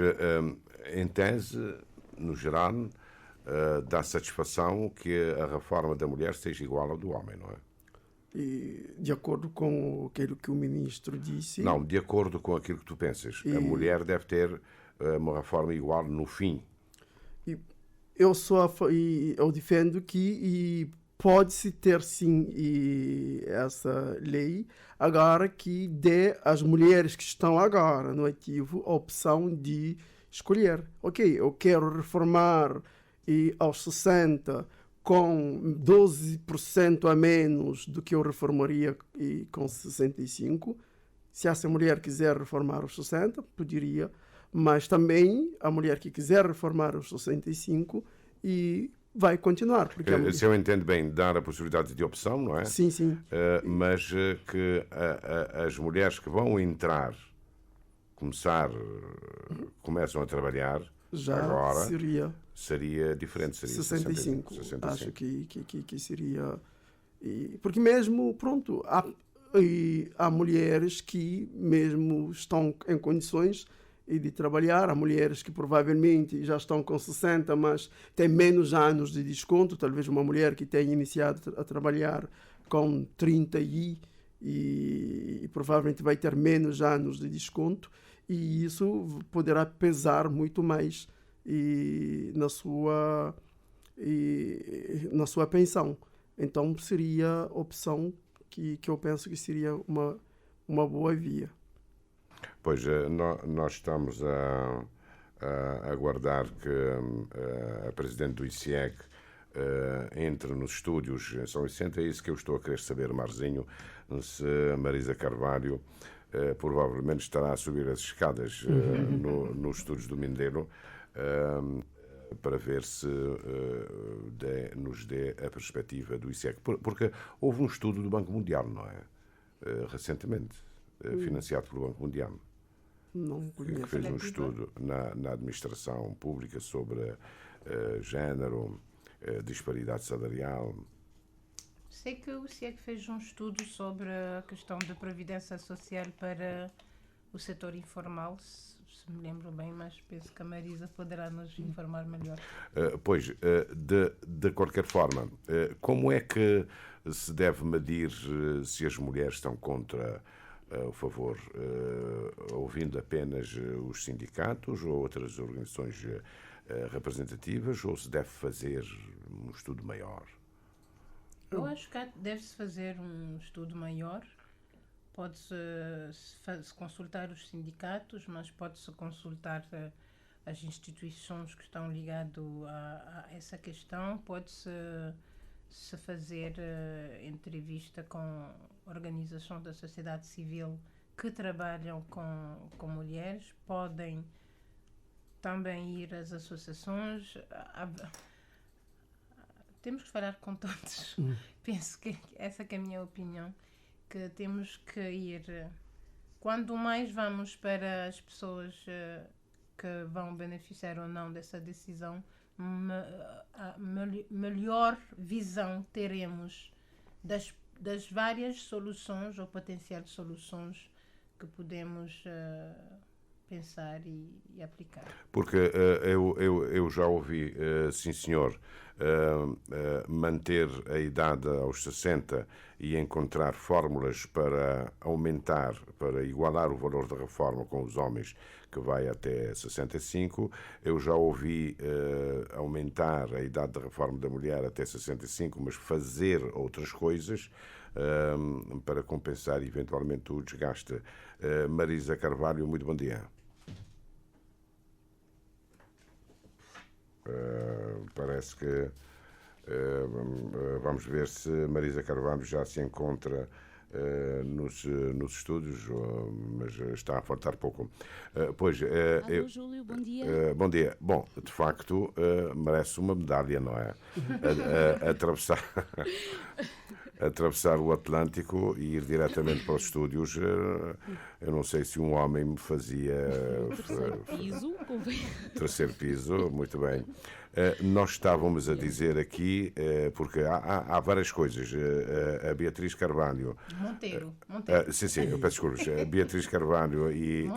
em tese, no geral, dá satisfação que a reforma da mulher seja igual ao do homem, não é? E, de acordo com aquilo que o ministro disse... Não, de acordo com aquilo que tu pensas. A mulher deve ter uma reforma igual no fim. Eu defendo que pode-se ter, sim, essa lei, agora que dê às mulheres que estão agora no ativo a opção de escolher. Ok, eu quero reformar aos 60 com 12% a menos do que eu reformaria com 65. Se essa mulher quiser reformar aos 60, poderia, mas também a mulher que quiser reformar aos 65 vai continuar. Porque se eu entendo bem, dar a possibilidade de opção, não é? Sim, sim. Mas que as mulheres que vão entrar, começam a trabalhar, já agora seria diferente, seria 65. Acho que seria... Porque mesmo, pronto, há mulheres que mesmo estão em condições de trabalhar, há mulheres que provavelmente já estão com 60, mas têm menos anos de desconto, talvez uma mulher que tenha iniciado a trabalhar com 30 e provavelmente vai ter menos anos de desconto, e isso poderá pesar muito mais na sua pensão. Então seria a opção que eu penso que seria uma boa via. Pois, nós estamos a aguardar que a Presidente do ICIEC entre nos estúdios em São Vicente. É isso que eu estou a querer saber, Marzinho, se a Marisa Carvalho provavelmente estará a subir as escadas nos estúdios do Mindelo para ver se nos dê a perspectiva do ICIEC. Porque houve um estudo do Banco Mundial, não é? Recentemente, financiado pelo Banco Mundial. Não conheço. Que fez um estudo na administração pública sobre género, disparidade salarial. Sei que o CIEC fez um estudo sobre a questão da previdência social para o setor informal, se me lembro bem, mas penso que a Marisa poderá nos informar melhor. Pois, de qualquer forma, como é que se deve medir se as mulheres estão contra o favor, ouvindo apenas os sindicatos ou outras organizações representativas, ou se deve fazer um estudo maior? Eu acho que deve-se fazer um estudo maior. Pode-se consultar os sindicatos, mas pode-se consultar as instituições que estão ligadas a essa questão. Pode-se fazer entrevista com organizações da sociedade civil que trabalham com mulheres. Podem também ir às associações. Temos que falar com todos. Penso que essa que é a minha opinião. que temos que ir. Quanto mais vamos para as pessoas que vão beneficiar ou não dessa decisão, melhor visão teremos das várias soluções ou potenciais soluções que podemos pensar e aplicar. Porque eu já ouvi, sim senhor, manter a idade aos 60 e encontrar fórmulas para aumentar, para igualar o valor da reforma com os homens, que vai até 65. Eu já ouvi aumentar a idade da reforma da mulher até 65, mas fazer outras coisas para compensar eventualmente o desgaste. Marisa Carvalho, muito bom dia. Parece que vamos ver se Marisa Carvalho já se encontra nos estúdios, mas está a faltar pouco. Alô, Júlio, bom dia. Bom dia. Bom, de facto, merece uma medalha, não é? Atravessar o Atlântico e ir diretamente para os estúdios, eu não sei se um homem me fazia... Terceiro piso, muito bem. Nós estávamos a dizer aqui, porque há várias coisas. A Beatriz Carvalho... Monteiro. Sim, eu peço desculpas. A Beatriz Carvalho e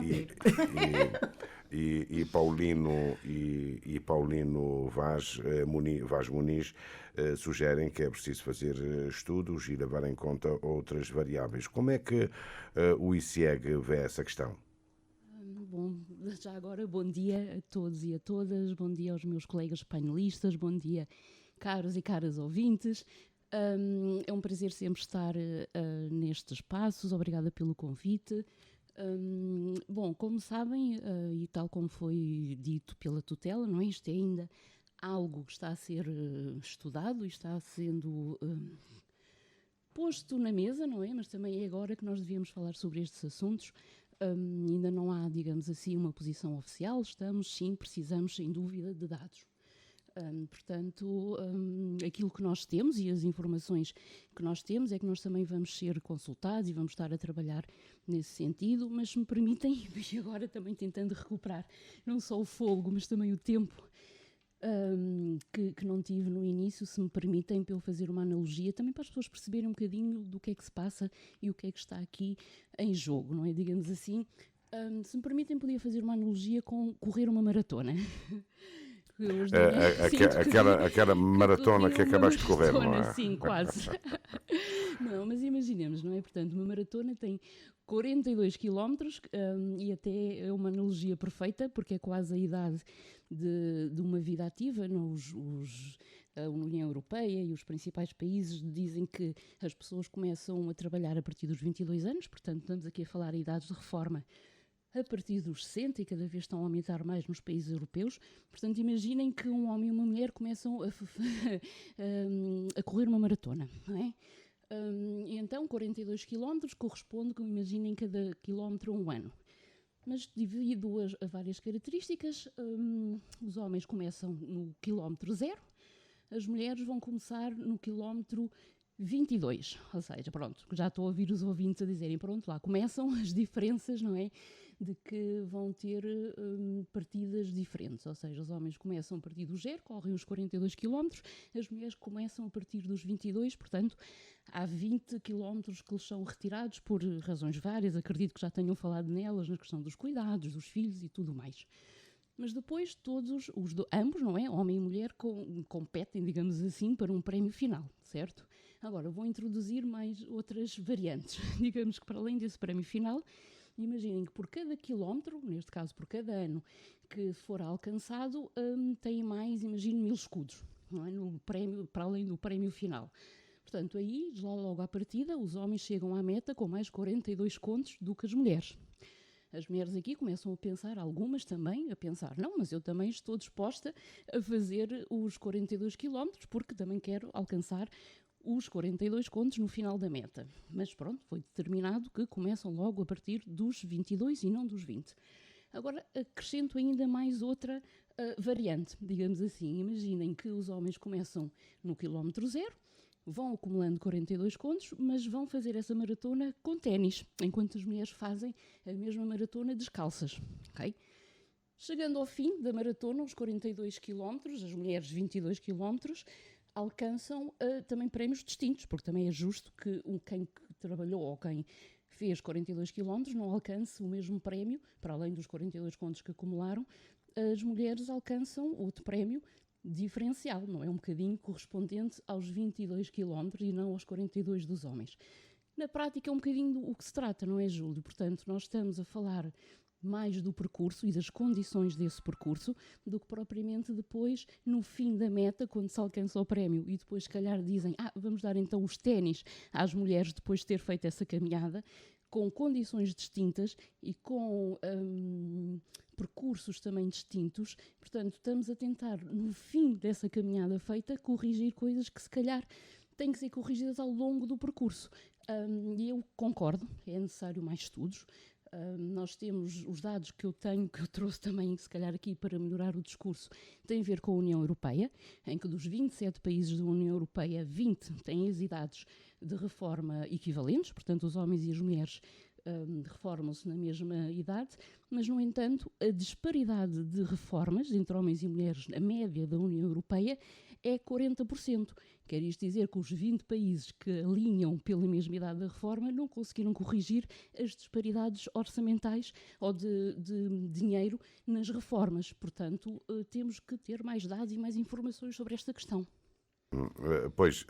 Paulino Vaz Muniz sugerem que é preciso fazer estudos e levar em conta outras variáveis. Como é que o ICEG vê essa questão? Bom, já agora, bom dia a todos e a todas, bom dia aos meus colegas painelistas, bom dia caros e caras ouvintes. É um prazer sempre estar nestes espaços, obrigada pelo convite. Bom, como sabem, e tal como foi dito pela tutela, não é? Isto é ainda algo que está a ser estudado e está sendo posto na mesa, não é? Mas também é agora que nós devíamos falar sobre estes assuntos. Ainda não há, digamos assim, uma posição oficial. Precisamos, sem dúvida, de dados. Portanto, aquilo que nós temos e as informações que nós temos é que nós também vamos ser consultados e vamos estar a trabalhar nesse sentido, mas se me permitem, e agora também tentando recuperar não só o fôlego, mas também o tempo que não tive no início, se me permitem, para eu fazer uma analogia, também para as pessoas perceberem um bocadinho do que é que se passa e o que é que está aqui em jogo, não é? Digamos assim, se me permitem, podia fazer uma analogia com correr uma maratona. Aquela maratona que acabaste de correr, não é? Sim, quase. Não, mas imaginemos, não é? Portanto, uma maratona tem 42 quilómetros e até é uma analogia perfeita, porque é quase a idade de uma vida ativa. A União Europeia e os principais países dizem que as pessoas começam a trabalhar a partir dos 22 anos, portanto, estamos aqui a falar de idades de reforma a partir dos 60 e cada vez estão a aumentar mais nos países europeus. Portanto, imaginem que um homem e uma mulher começam a correr uma maratona, não é? E então, 42 km corresponde, como imaginem, cada quilómetro um ano. Mas devido a várias características, os homens começam no quilómetro 0, as mulheres vão começar no quilómetro 22, ou seja, pronto, já estou a ouvir os ouvintes a dizerem, pronto, lá começam as diferenças, não é? De que vão ter partidas diferentes, ou seja, os homens começam a partir do 0, correm os 42 km, as mulheres começam a partir dos 22, portanto, há 20 km que lhes são retirados por razões várias, acredito que já tenham falado nelas, na questão dos cuidados, dos filhos e tudo mais. Mas depois todos, ambos, não é? Homem e mulher, competem, digamos assim, para um prémio final, certo? Agora, vou introduzir mais outras variantes. Digamos que para além desse prémio final, imaginem que por cada quilómetro, neste caso por cada ano que for alcançado, tem mais, imagino, 1000 escudos, não é? No prémio, para além do prémio final. Portanto, aí, logo à partida, os homens chegam à meta com mais 42 contos do que as mulheres. As mulheres aqui começam a pensar, algumas também, a pensar, não, mas eu também estou disposta a fazer os 42 quilómetros porque também quero alcançar os 42 contos no final da meta. Mas pronto, foi determinado que começam logo a partir dos 22 e não dos 20. Agora, acrescento ainda mais outra variante, digamos assim. Imaginem que os homens começam no quilómetro 0, vão acumulando 42 contos, mas vão fazer essa maratona com ténis, enquanto as mulheres fazem a mesma maratona descalças. Okay? Chegando ao fim da maratona, os 42 km, as mulheres 22 km, alcançam também prémios distintos, porque também é justo que quem trabalhou ou quem fez 42 km não alcance o mesmo prémio, para além dos 42 contos que acumularam, as mulheres alcançam outro prémio diferencial, não é? Um bocadinho correspondente aos 22 km e não aos 42 dos homens. Na prática é um bocadinho o que se trata, não é, Júlio? Portanto, nós estamos a falar mais do percurso e das condições desse percurso do que propriamente depois, no fim da meta, quando se alcança o prémio e depois se calhar dizem, vamos dar então os ténis às mulheres depois de ter feito essa caminhada, com condições distintas e com percursos também distintos. Portanto, estamos a tentar, no fim dessa caminhada feita, corrigir coisas que se calhar têm que ser corrigidas ao longo do percurso. E eu concordo, é necessário mais estudos. Nós temos os dados que eu tenho, que eu trouxe também, se calhar aqui para melhorar o discurso, tem a ver com a União Europeia, em que dos 27 países da União Europeia, 20 têm as idades de reforma equivalentes, portanto os homens e as mulheres reformam-se na mesma idade, mas no entanto a disparidade de reformas entre homens e mulheres, a média da União Europeia, é 40%. Quer isto dizer que os 20 países que alinham pela mesma idade da reforma não conseguiram corrigir as disparidades orçamentais ou de dinheiro nas reformas. Portanto, temos que ter mais dados e mais informações sobre esta questão. Pois,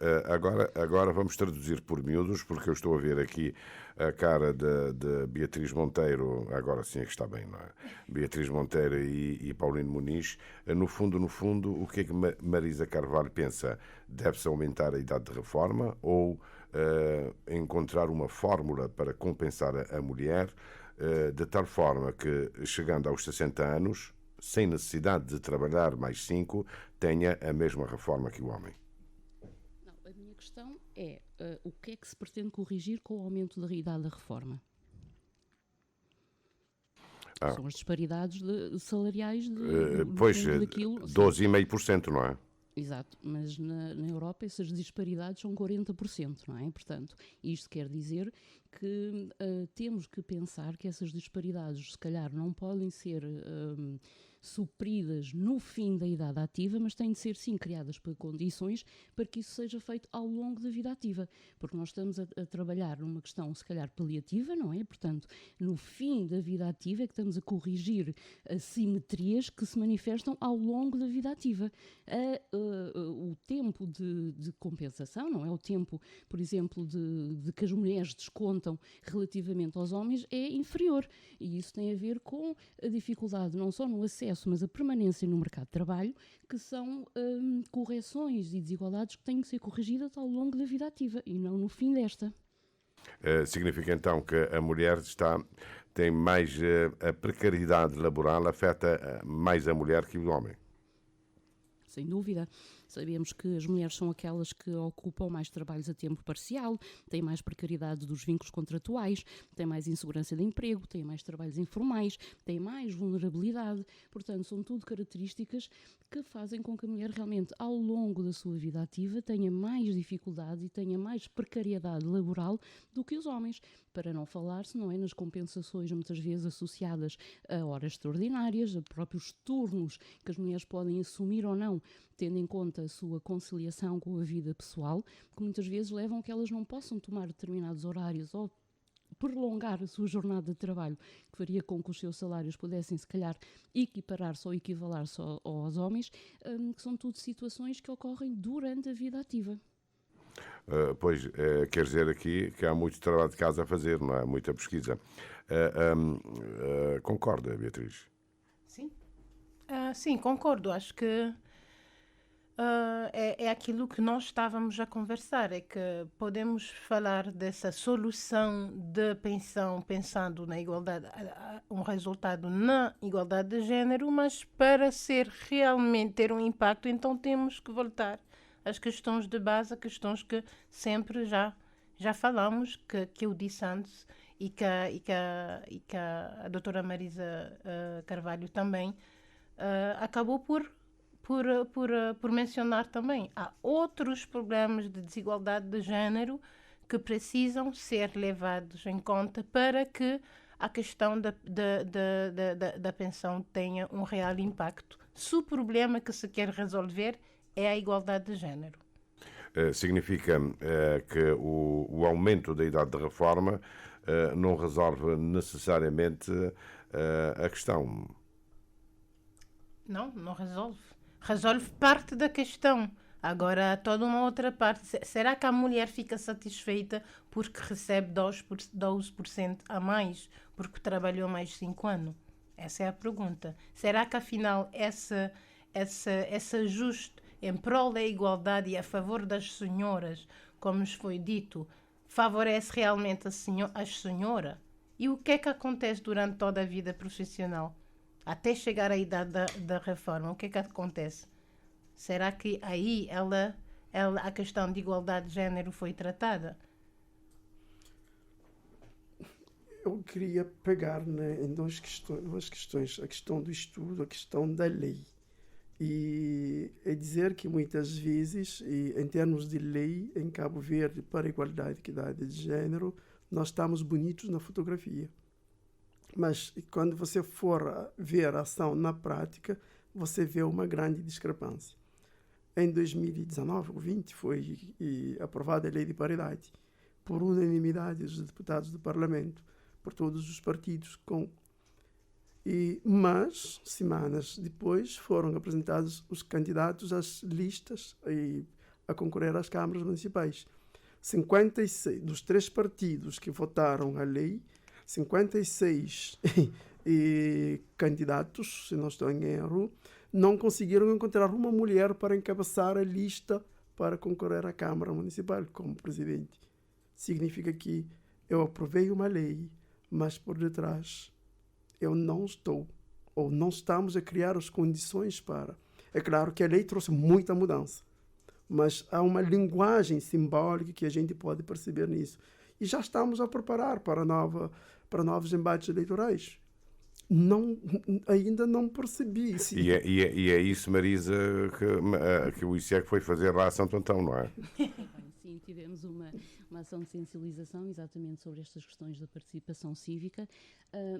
agora vamos traduzir por miúdos, porque eu estou a ver aqui a cara de Beatriz Monteiro, agora sim é que está bem, não é? Beatriz Monteiro e Paulino Muniz. No fundo, o que é que Marisa Carvalho pensa? Deve-se aumentar a idade de reforma ou encontrar uma fórmula para compensar a mulher, de tal forma que, chegando aos 60 anos, sem necessidade de trabalhar mais 5, tenha a mesma reforma que o homem? A minha questão é o que é que se pretende corrigir com o aumento da idade da reforma? São as disparidades salariais daquilo. 12,5%, não é? Exato, mas na Europa essas disparidades são 40%, não é? Portanto, isto quer dizer que temos que pensar que essas disparidades, se calhar, não podem ser supridas no fim da idade ativa, mas têm de ser, sim, criadas por condições para que isso seja feito ao longo da vida ativa, porque nós estamos a trabalhar numa questão, se calhar, paliativa, não é? Portanto, no fim da vida ativa é que estamos a corrigir assimetrias que se manifestam ao longo da vida ativa. O tempo de compensação, não é? O tempo, por exemplo, de que as mulheres descontam relativamente aos homens é inferior, e isso tem a ver com a dificuldade não só no acesso, mas a permanência no mercado de trabalho, que são correções e desigualdades que têm que ser corrigidas ao longo da vida ativa e não no fim desta. Significa então que a mulher tem mais a precariedade laboral, afeta mais a mulher que o homem? Sem dúvida. Sabemos que as mulheres são aquelas que ocupam mais trabalhos a tempo parcial, têm mais precariedade dos vínculos contratuais, têm mais insegurança de emprego, têm mais trabalhos informais, têm mais vulnerabilidade. Portanto, são tudo características que fazem com que a mulher realmente, ao longo da sua vida ativa, tenha mais dificuldade e tenha mais precariedade laboral do que os homens. Para não falar-se, não é, nas compensações muitas vezes associadas a horas extraordinárias, a próprios turnos que as mulheres podem assumir ou não, tendo em conta a sua conciliação com a vida pessoal, que muitas vezes levam a que elas não possam tomar determinados horários ou prolongar a sua jornada de trabalho, que faria com que os seus salários pudessem, se calhar, equiparar-se ou equivalar-se aos homens, que são tudo situações que ocorrem durante a vida ativa. Quer dizer aqui que há muito trabalho de casa a fazer, não é? Muita pesquisa. Concorda, Beatriz? Sim. Sim, concordo. Acho que é aquilo que nós estávamos a conversar, é que podemos falar dessa solução de pensão pensando na igualdade, um resultado na igualdade de género, mas para realmente ter um impacto, então temos que voltar às questões de base, questões que sempre já falamos, que eu disse antes e que a doutora Marisa Carvalho também acabou por por mencionar também, há outros problemas de desigualdade de género que precisam ser levados em conta para que a questão da pensão tenha um real impacto. Se o problema que se quer resolver é a igualdade de género. Significa que o aumento da idade de reforma não resolve necessariamente a questão. Não resolve. Resolve parte da questão. Agora, há toda uma outra parte. Será que a mulher fica satisfeita porque recebe 12% a mais, porque trabalhou mais 5 anos? Essa é a pergunta. Será que, afinal, esse ajuste em prol da igualdade e a favor das senhoras, como nos foi dito, favorece realmente as senhoras? E o que é que acontece durante toda a vida profissional? Até chegar à idade da reforma, o que é que acontece? Será que aí a questão de igualdade de género foi tratada? Eu queria pegar, né, em duas questões. A questão do estudo, a questão da lei. E é dizer que muitas vezes, em termos de lei, em Cabo Verde, para a igualdade e equidade de género, nós estamos bonitos na fotografia. Mas quando você for ver a ação na prática, você vê uma grande discrepância. Em 2019, ou 20, foi aprovada a lei de paridade, por unanimidade dos deputados do Parlamento, por todos os partidos. Mas, semanas depois, foram apresentados os candidatos às listas a concorrer às câmaras municipais. 56 dos 3 partidos que votaram a lei, 56 candidatos, se não estou em erro, não conseguiram encontrar uma mulher para encabeçar a lista para concorrer à Câmara Municipal como presidente. Significa que eu aprovei uma lei, mas por detrás eu não estou, ou não estamos a criar as condições para. É claro que a lei trouxe muita mudança, mas há uma linguagem simbólica que a gente pode perceber nisso. E já estamos a preparar para novos embates eleitorais. Ainda não percebi. E é isso, Marisa, que o ICEC foi fazer lá a Santo Antão, não é? Sim, tivemos uma ação de sensibilização exatamente sobre estas questões da participação cívica,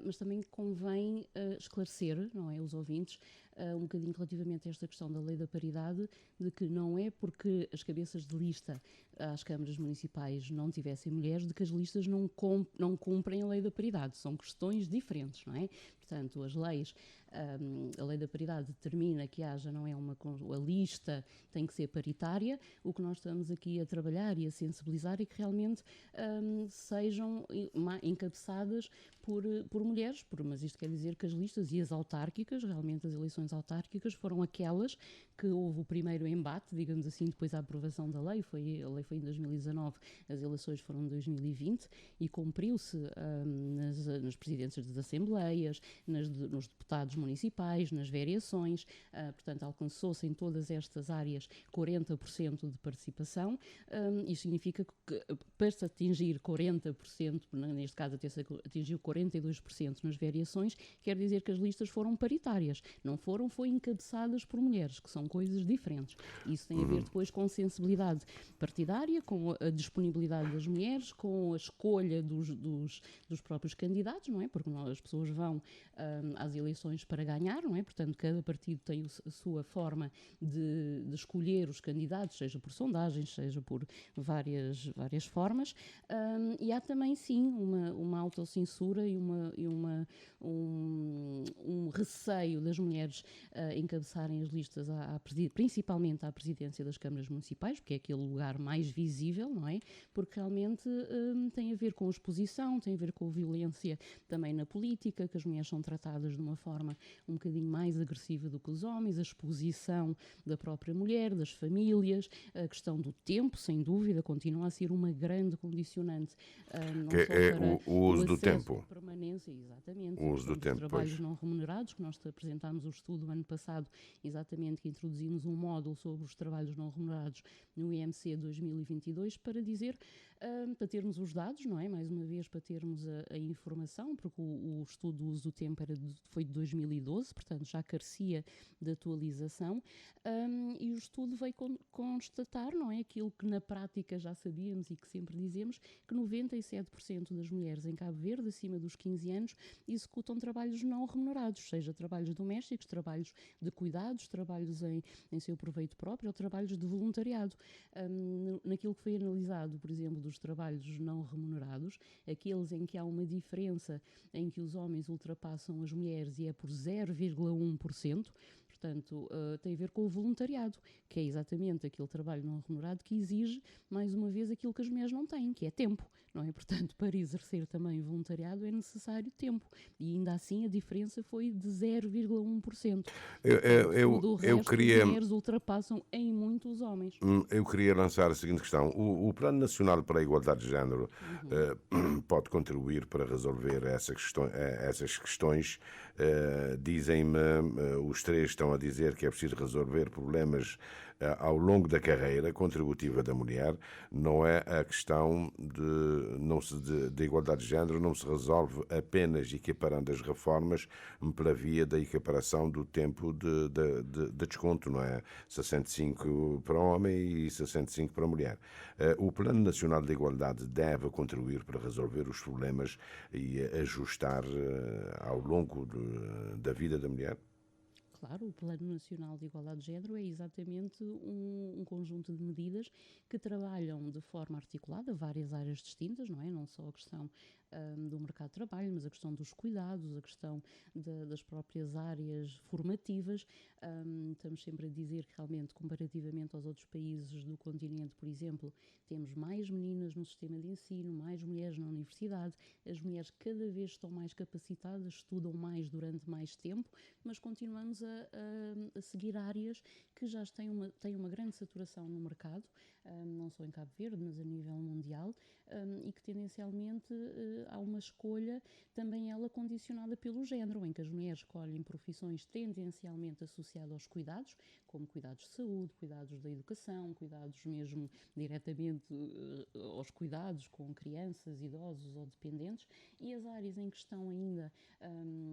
mas também convém esclarecer, não é, os ouvintes, um bocadinho relativamente a esta questão da lei da paridade, de que não é porque as cabeças de lista às câmaras municipais não tivessem mulheres, de que as listas não cumprem a lei da paridade. São questões diferentes, não é? Portanto, as leis, a lei da paridade determina que haja, não é, a lista tem que ser paritária. O que nós estamos aqui a trabalhar e a sensibilizar é que realmente sejam encabeçadas por mulheres, mas isto quer dizer que as listas e as autárquicas, realmente as eleições autárquicas, foram aquelas que houve o primeiro embate, digamos assim, depois da aprovação da lei. A lei foi em 2019, as eleições foram em 2020 e cumpriu-se nas presidências das assembleias, nos deputados municipais, nas vereações, portanto alcançou-se em todas estas áreas 40% de participação. Isto significa que para se atingir 40%, neste caso atingiu 42% nas vereações, quer dizer que as listas foram paritárias, foi encabeçadas por mulheres, que são coisas diferentes. Isso tem a ver depois com sensibilidade partidária, com a disponibilidade das mulheres, com a escolha dos próprios candidatos, não é? Porque as pessoas vão às eleições para ganhar, não é? Portanto, cada partido tem a sua forma de escolher os candidatos, seja por sondagens, seja por várias formas, e há também, sim, uma autocensura e um receio das mulheres encabeçarem as listas, principalmente à presidência das câmaras municipais, porque é aquele lugar mais visível, não é? Porque realmente tem a ver com a exposição, tem a ver com a violência também na política, que as mulheres são tratadas de uma forma um bocadinho mais agressiva do que os homens, a exposição da própria mulher, das famílias, a questão do tempo, sem dúvida, continua a ser uma grande condicionante. Que é o uso do tempo. Permanência, exatamente. O uso do tempo, trabalhos pois. não remunerados, que nós apresentámos o estudo ano passado, exatamente, que introduzimos um módulo sobre os trabalhos não remunerados no IMC 2022 para dizer, para termos os dados, não é? Mais uma vez, para termos a informação, porque o estudo do uso do tempo foi de 2012, portanto já carecia de atualização, e o estudo veio constatar, não é? Aquilo que na prática já sabíamos e que sempre dizemos, que 97% das mulheres em Cabo Verde, acima dos 15 anos, executam trabalhos não remunerados, seja trabalhos domésticos, trabalhos de cuidados, trabalhos em seu proveito próprio ou trabalhos de voluntariado. Naquilo que foi analisado, por exemplo, dos trabalhos não remunerados, aqueles em que há uma diferença em que os homens ultrapassam as mulheres e é por 0,1%, portanto, tem a ver com o voluntariado, que é exatamente aquele trabalho não remunerado que exige, mais uma vez, aquilo que as mulheres não têm, que é tempo, não é? Portanto, para exercer também voluntariado é necessário tempo, e ainda assim a diferença foi de 0,1%. Eu queria... As mulheres ultrapassam em muito os homens. Eu queria lançar a seguinte questão. O Plano Nacional para a Igualdade de Género pode contribuir para resolver essas questões. Dizem-me, os três estão a dizer que é preciso resolver problemas ao longo da carreira contributiva da mulher. Não é a questão de igualdade de género, não se resolve apenas equiparando as reformas pela via da equiparação do tempo de desconto, não é? 65 para homem e 65 para mulher. O Plano Nacional de Igualdade deve contribuir para resolver os problemas e ajustar ao longo da vida da mulher? Claro, o Plano Nacional de Igualdade de Género é exatamente um conjunto de medidas que trabalham de forma articulada várias áreas distintas, não é? Não só a questão do mercado de trabalho, mas a questão dos cuidados, a questão das próprias áreas formativas. Estamos sempre a dizer que realmente, comparativamente aos outros países do continente, por exemplo, temos mais meninas no sistema de ensino, mais mulheres na universidade, as mulheres cada vez estão mais capacitadas, estudam mais durante mais tempo, mas continuamos a seguir áreas que já têm uma grande saturação no mercado, não só em Cabo Verde, mas a nível mundial, e que tendencialmente há uma escolha também ela condicionada pelo género, em que as mulheres escolhem profissões tendencialmente associadas aos cuidados, como cuidados de saúde, cuidados da educação, cuidados mesmo diretamente aos cuidados com crianças, idosos ou dependentes, e as áreas em que estão ainda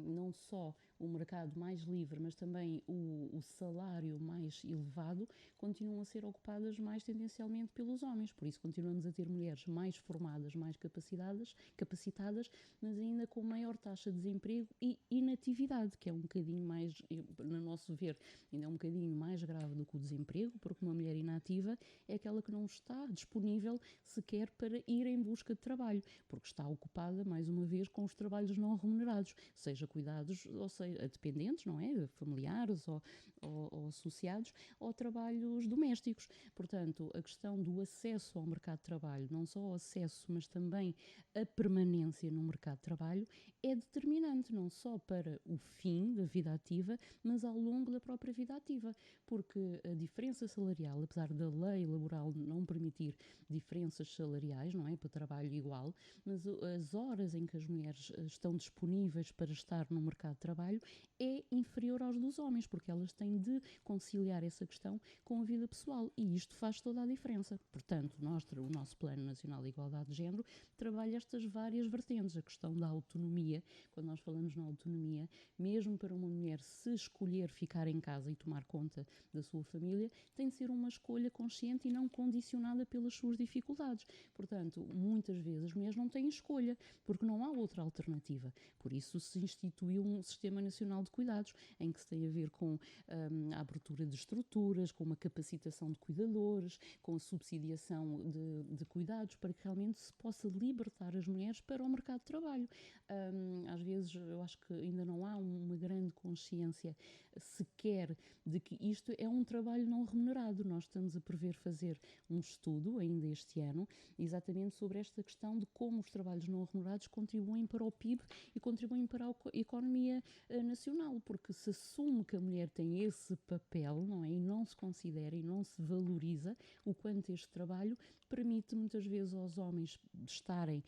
não só o mercado mais livre, mas também o salário mais elevado, continuam a ser ocupadas mais tendencialmente pelos homens. Por isso continuamos a ter mulheres mais formadas, mais capacitadas, mas ainda com maior taxa de desemprego e inatividade, que é um bocadinho mais, no nosso ver, ainda é um bocadinho mais grave do que o desemprego, porque uma mulher inativa é aquela que não está disponível sequer para ir em busca de trabalho, porque está ocupada, mais uma vez, com os trabalhos não remunerados, seja cuidados, ou seja, dependentes, não é? Familiares ou associados, ou trabalhos domésticos. Portanto, a questão do acesso ao mercado de trabalho, não só o acesso, mas também a permanência no mercado de trabalho, é determinante, não só para o fim da vida ativa, mas ao longo da própria vida ativa, porque a diferença salarial, apesar da lei laboral não permitir diferenças salariais, não é? Para trabalho igual, mas as horas em que as mulheres estão disponíveis para estar no mercado de trabalho é inferior aos dos homens, porque elas têm de conciliar essa questão com a vida pessoal, e isto faz toda a diferença. Portanto, o nosso Plano Nacional de Igualdade de Género trabalha estas várias vertentes, a questão da autonomia. Quando nós falamos na autonomia, mesmo para uma mulher se escolher ficar em casa e tomar conta da sua família, tem de ser uma escolha consciente e não condicionada pelas suas dificuldades. Portanto, muitas vezes as mulheres não têm escolha, porque não há outra alternativa. Por isso se instituiu um Sistema Nacional de Cuidados, em que se tem a ver com a abertura de estruturas, com uma capacitação de cuidadores, com a subsidiação de cuidados, para que realmente se possa libertar as mulheres para o mercado de trabalho. Às vezes eu acho que ainda não há uma grande consciência sequer de que isto é um trabalho não remunerado. Nós estamos a prever fazer um estudo ainda este ano, exatamente sobre esta questão de como os trabalhos não remunerados contribuem para o PIB e contribuem para a economia nacional, porque se assume que a mulher tem esse papel, não é? E não se considera e não se valoriza o quanto este trabalho permite muitas vezes aos homens de estarem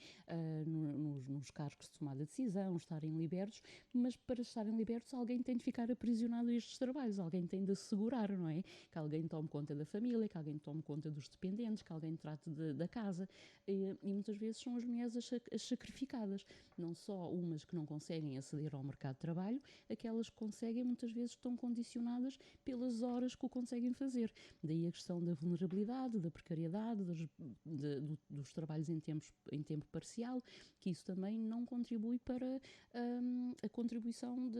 nos cargos de tomada de decisão, estarem libertos, mas para estarem libertos alguém tem de ficar aprisionado a estes trabalhos, alguém tem de assegurar, não é? Que alguém tome conta da família, que alguém tome conta dos dependentes, que alguém trate da casa, e muitas vezes são as mulheres as sacrificadas, não só umas que não conseguem aceder ao mercado de trabalho, aquelas que conseguem muitas vezes estão condicionadas pelas horas que o conseguem fazer. Daí a questão da vulnerabilidade, da precariedade, dos trabalhos em tempo parcial, que isso também não contribui para a contribuição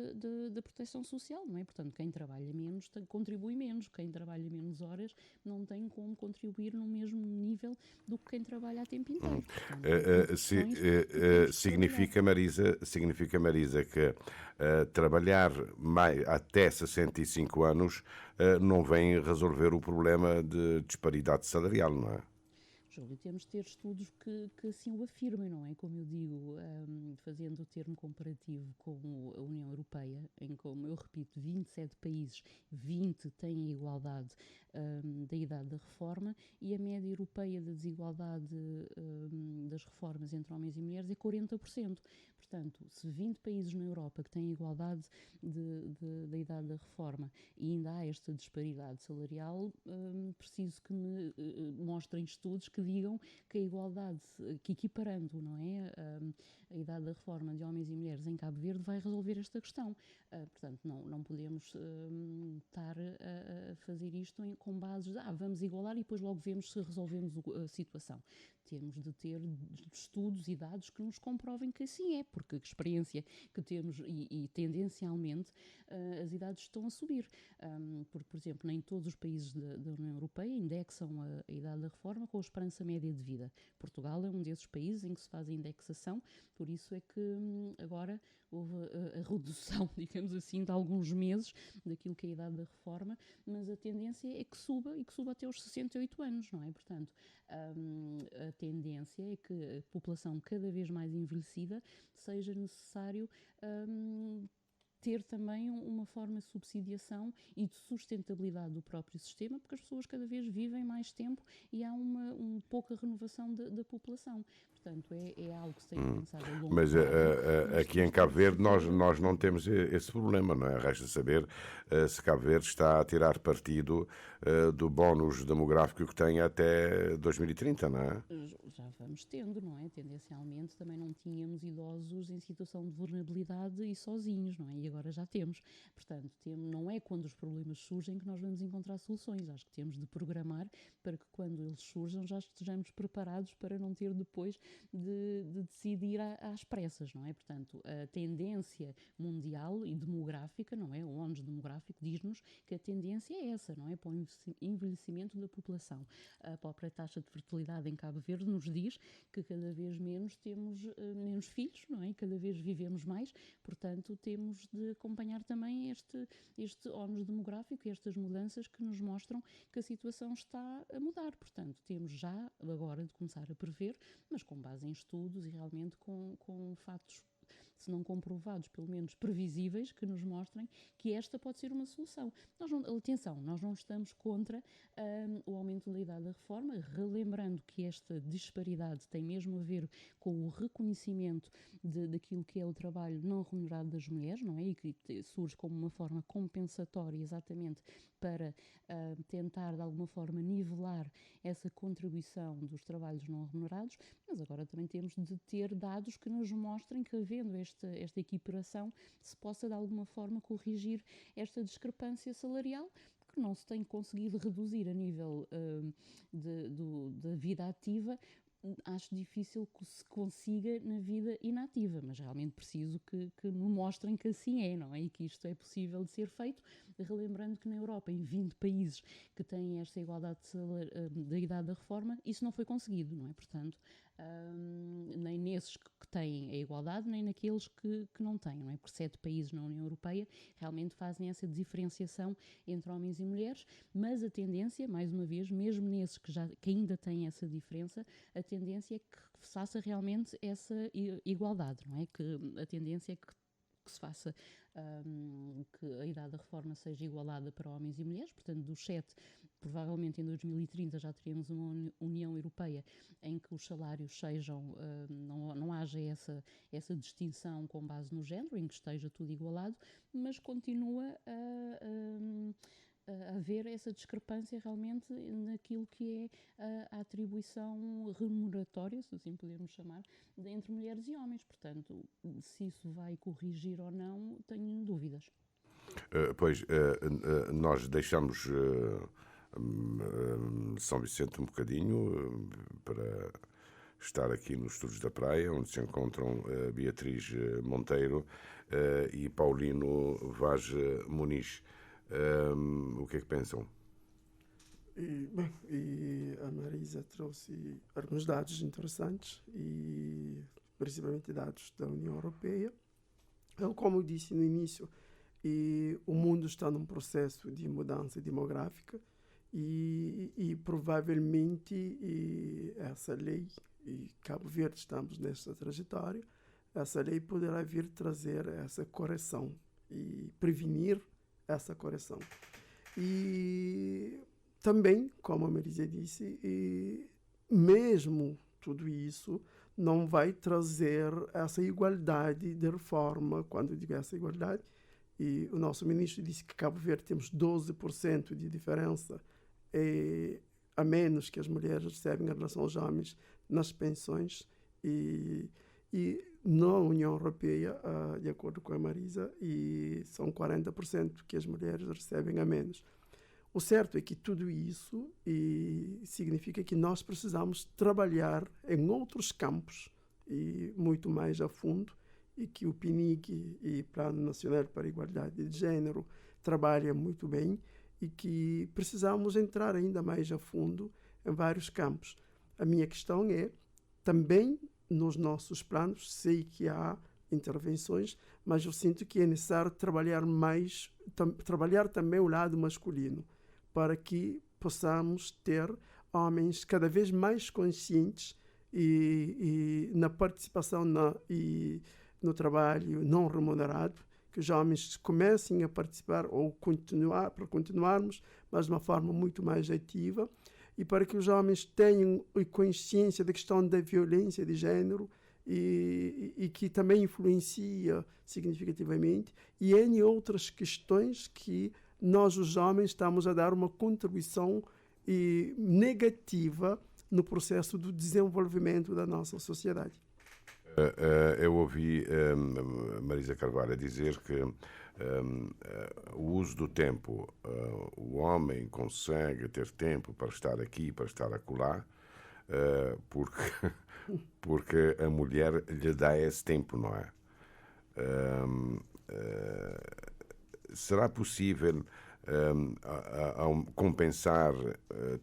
da proteção social, não é? Portanto, quem trabalha menos contribui menos, quem trabalha menos horas não tem como contribuir no mesmo nível do que quem trabalha a tempo inteiro. Portanto, significa, Marisa, que trabalhar até 65 anos não vem resolver o problema de disparidade salarial, não é? Júlio, temos de ter estudos que assim o afirmem, não é? Como eu digo, fazendo o termo comparativo com a União Europeia, em como eu repito, 27 países, 20 têm a igualdade da idade da reforma, e a média europeia da desigualdade das reformas entre homens e mulheres é 40%. Portanto, se 20 países na Europa que têm a igualdade da idade da reforma e ainda há esta disparidade salarial, preciso que me mostrem estudos que digam que a igualdade, que equiparando, não é, a idade da reforma de homens e mulheres em Cabo Verde vai resolver esta questão. Portanto, não podemos estar a fazer isto com bases de vamos igualar e depois logo vemos se resolvemos a situação. Temos de ter estudos e dados que nos comprovem que assim é, porque a experiência que temos e tendencialmente as idades estão a subir. Porque, por exemplo, nem todos os países da União Europeia indexam a idade da reforma com a esperança média de vida. Portugal é um desses países em que se faz a indexação, por isso é que agora houve a redução, digamos assim, de alguns meses daquilo que é a idade da reforma, mas a tendência é que suba e que suba até os 68 anos, não é? Portanto, a tendência é que a população cada vez mais envelhecida seja necessário ter também uma forma de subsidiação e de sustentabilidade do próprio sistema, porque as pessoas cada vez vivem mais tempo e há uma pouca renovação da população. Portanto, é algo que se tem que pensar a longo prazo. Mas aqui em Cabo Verde nós não temos esse problema, não é? Resta saber se Cabo Verde está a tirar partido do bónus demográfico que tem até 2030, não é? Já vamos tendo, não é? Tendencialmente também não tínhamos idosos em situação de vulnerabilidade e sozinhos, não é? E agora já temos. Portanto, não é quando os problemas surgem que nós vamos encontrar soluções. Acho que temos de programar para que quando eles surjam já estejamos preparados para não ter depois de decidir às pressas, não é? Portanto, a tendência mundial e demográfica, não é? O ONU demográfico diz-nos que a tendência é essa, não é? Para o envelhecimento da população. A própria taxa de fertilidade em Cabo Verde nos diz que cada vez menos temos menos filhos, não é? Cada vez vivemos mais, portanto, temos de acompanhar também este ónus demográfico e estas mudanças que nos mostram que a situação está a mudar. Portanto, temos já agora de começar a prever, mas com base em estudos e realmente com fatos, se não comprovados, pelo menos previsíveis, que nos mostrem que esta pode ser uma solução. Nós não estamos contra o aumento da idade da reforma, relembrando que esta disparidade tem mesmo a ver com o reconhecimento daquilo que é o trabalho não remunerado das mulheres, não é? E que surge como uma forma compensatória exatamente para tentar de alguma forma nivelar essa contribuição dos trabalhos não remunerados, mas agora também temos de ter dados que nos mostrem que, havendo esta equiparação, se possa de alguma forma corrigir esta discrepância salarial, que não se tem conseguido reduzir a nível da vida ativa. Acho difícil que se consiga na vida inativa, mas realmente preciso que me mostrem que assim é, não é? E que isto é possível de ser feito, relembrando que na Europa, em 20 países que têm esta igualdade da idade da reforma, isso não foi conseguido, não é? Portanto, nem nesses que têm a igualdade, nem naqueles que não têm, não é? Porque 7 países na União Europeia realmente fazem essa diferenciação entre homens e mulheres, mas a tendência, mais uma vez, mesmo nesses que ainda têm essa diferença, a tendência é que faça realmente essa igualdade, não é? Que a tendência é que que se faça que a idade da reforma seja igualada para homens e mulheres, portanto dos 7, provavelmente em 2030 já teríamos uma União Europeia em que os salários sejam, não haja essa distinção com base no género, em que esteja tudo igualado, mas continua a haver essa discrepância realmente naquilo que é a atribuição remuneratória, se assim podemos chamar, entre mulheres e homens. Portanto, se isso vai corrigir ou não, tenho dúvidas. Nós deixamos São Vicente um bocadinho para estar aqui nos Estúdios da Praia, onde se encontram Beatriz Monteiro e Paulino Vaz Muniz. O que é que pensam? E a Marisa trouxe alguns dados interessantes, e principalmente dados da União Europeia. Como eu disse no início, o mundo está num processo de mudança demográfica e provavelmente essa lei, e Cabo Verde estamos nessa trajetória, essa lei poderá vir trazer essa correção e prevenir essa correção. E também, como a Marisa disse, mesmo tudo isso não vai trazer essa igualdade de reforma. Quando eu digo essa igualdade, e o nosso ministro disse que Cabo Verde temos 12% de diferença a menos que as mulheres recebem em relação aos homens nas pensões, e na União Europeia, de acordo com a Marisa, são 40% que as mulheres recebem a menos. O certo é que tudo isso significa que nós precisamos trabalhar em outros campos e muito mais a fundo, e que o PNIC e Plano Nacional para a Igualdade de Gênero trabalha muito bem, e que precisamos entrar ainda mais a fundo em vários campos. A minha questão é, também nos nossos planos, sei que há intervenções, mas eu sinto que é necessário trabalhar também o lado masculino, para que possamos ter homens cada vez mais conscientes e na participação no trabalho não remunerado, que os homens comecem a participar ou continuarmos, mas de uma forma muito mais ativa, e para que os homens tenham consciência da questão da violência de género e que também influencia significativamente, e em outras questões que nós, os homens, estamos a dar uma contribuição negativa no processo do desenvolvimento da nossa sociedade. Eu ouvi Marisa Carvalho dizer que o uso do tempo, o homem consegue ter tempo para estar aqui, para estar acolá, porque a mulher lhe dá esse tempo, não é? Será possível compensar,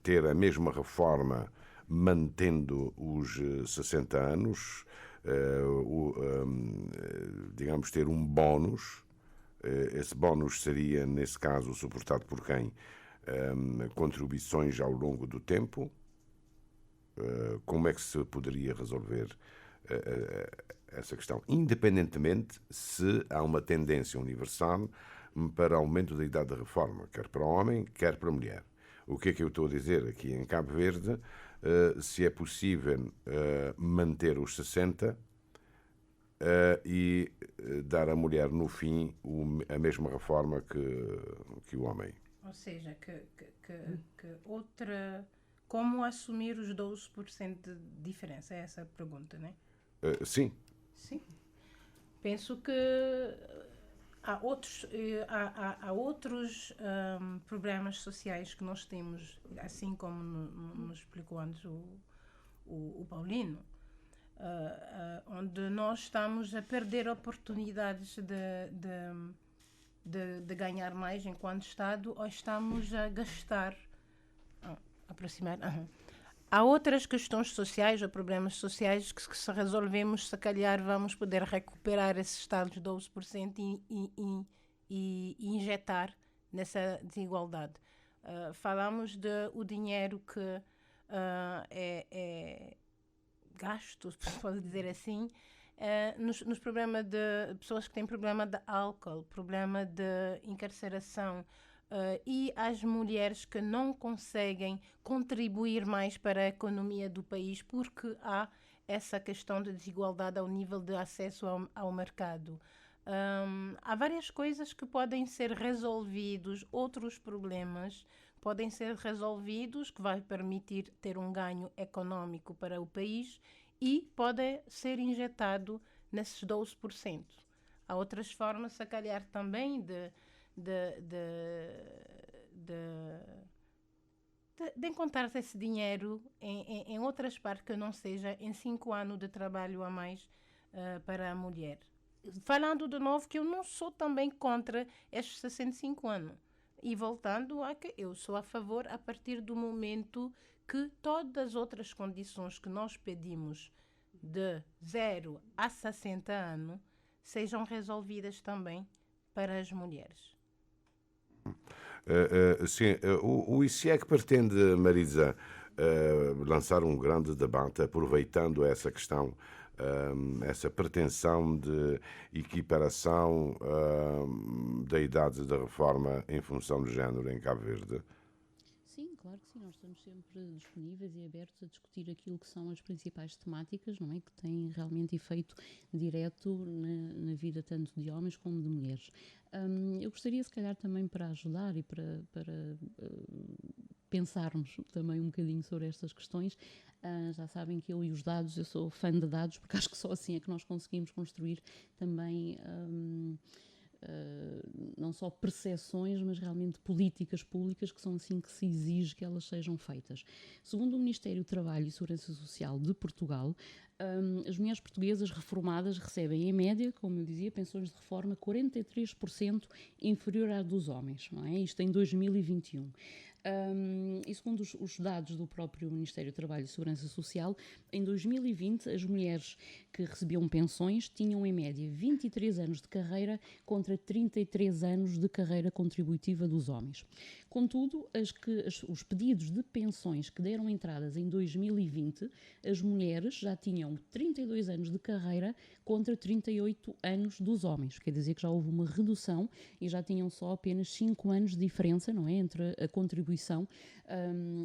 ter a mesma reforma mantendo os 60 anos, digamos, ter um bónus? Esse bónus seria, nesse caso, suportado por quem? Contribuições ao longo do tempo? Como é que se poderia resolver essa questão? Independentemente se há uma tendência universal para aumento da idade da reforma, quer para o homem, quer para a mulher. O que é que eu estou a dizer aqui em Cabo Verde? Se é possível manter os 60 e dar à mulher, no fim, a mesma reforma que o homem. Ou seja, como assumir os 12% de diferença? É essa a pergunta, não é? Sim. Sim. Penso que há outros problemas sociais que nós temos, assim como nos explicou antes o Paulino, onde nós estamos a perder oportunidades de ganhar mais enquanto Estado, ou estamos a gastar, aproximar. Há outras questões sociais ou problemas sociais que se resolvemos, se calhar vamos poder recuperar esses tais 12% e injetar nessa desigualdade. Falamos o dinheiro que é gasto, se pode dizer assim, nos problemas de pessoas que têm problema de álcool, problema de encarceração, e as mulheres que não conseguem contribuir mais para a economia do país porque há essa questão de desigualdade ao nível de acesso ao mercado. Há várias coisas que podem ser resolvidos, outros problemas podem ser resolvidos, que vai permitir ter um ganho econômico para o país e pode ser injetado nesses 12%. Há outras formas, se calhar, também de encontrar esse dinheiro em outras partes que não seja em 5 anos de trabalho a mais para a mulher. Falando de novo que eu não sou também contra estes 65 anos. E voltando a que eu sou a favor a partir do momento que todas as outras condições que nós pedimos de 0 a 60 anos sejam resolvidas também para as mulheres. Sim, o ICIEC pretende, Marisa, lançar um grande debate aproveitando essa questão, essa pretensão de equiparação da idade da reforma em função do género em Cabo Verde. Sim, claro que sim, nós estamos sempre disponíveis e abertos a discutir aquilo que são as principais temáticas, não é? Que têm realmente efeito direto na vida tanto de homens como de mulheres. Eu gostaria, se calhar, também para ajudar e para pensarmos também um bocadinho sobre estas questões, já sabem que eu e os dados, eu sou fã de dados, porque acho que só assim é que nós conseguimos construir também não só percepções, mas realmente políticas públicas, que são assim que se exige que elas sejam feitas. Segundo o Ministério do Trabalho e Segurança Social de Portugal, as mulheres portuguesas reformadas recebem, em média, como eu dizia, pensões de reforma 43% inferior à dos homens, não é? Isto em 2021. E segundo os dados do próprio Ministério do Trabalho e Segurança Social, em 2020 as mulheres que recebiam pensões tinham em média 23 anos de carreira contra 33 anos de carreira contributiva dos homens. Contudo, os pedidos de pensões que deram entradas em 2020, as mulheres já tinham 32 anos de carreira contra 38 anos dos homens. Quer dizer que já houve uma redução e já tinham só apenas 5 anos de diferença, não é, entre a contribuição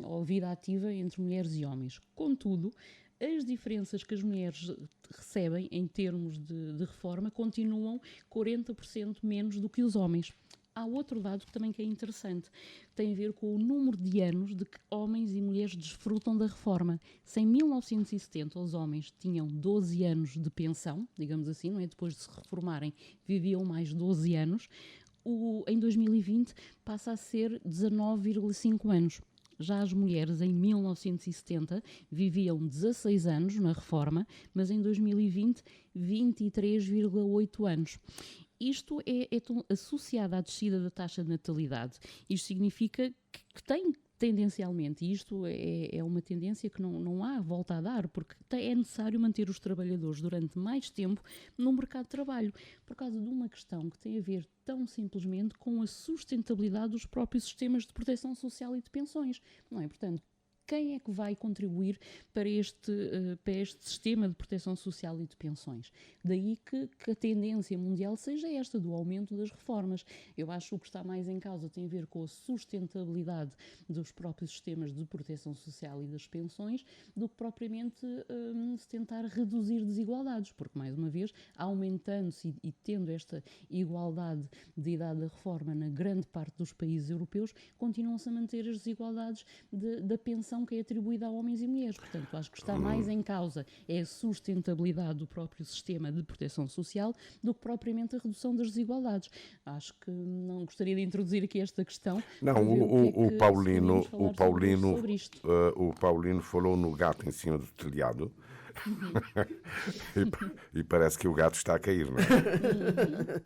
ou vida ativa entre mulheres e homens. Contudo, as diferenças que as mulheres recebem em termos de reforma continuam 40% menos do que os homens. Há outro dado que também é interessante, tem a ver com o número de anos de que homens e mulheres desfrutam da reforma. Se em 1970 os homens tinham 12 anos de pensão, digamos assim, não é? Depois de se reformarem viviam mais 12 anos, em 2020 passa a ser 19,5 anos. Já as mulheres em 1970 viviam 16 anos na reforma, mas em 2020 23,8 anos. Isto é associado à descida da taxa de natalidade. Isto significa que tem tendencialmente, e isto é uma tendência que não há volta a dar, porque é necessário manter os trabalhadores durante mais tempo no mercado de trabalho, por causa de uma questão que tem a ver tão simplesmente com a sustentabilidade dos próprios sistemas de proteção social e de pensões, não é? Portanto, quem é que vai contribuir para este sistema de proteção social e de pensões? Daí que a tendência mundial seja esta, do aumento das reformas. Eu acho que o que está mais em causa tem a ver com a sustentabilidade dos próprios sistemas de proteção social e das pensões, do que propriamente se tentar reduzir desigualdades, porque, mais uma vez, aumentando-se e tendo esta igualdade de idade da reforma na grande parte dos países europeus, continuam-se a manter as desigualdades da pensão que é atribuída a homens e mulheres. Portanto, acho que está mais em causa é a sustentabilidade do próprio sistema de proteção social do que propriamente a redução das desigualdades. Acho que não gostaria de introduzir aqui esta questão. Não, o Paulino falou no gato em cima do telhado. E parece que o gato está a cair, não é?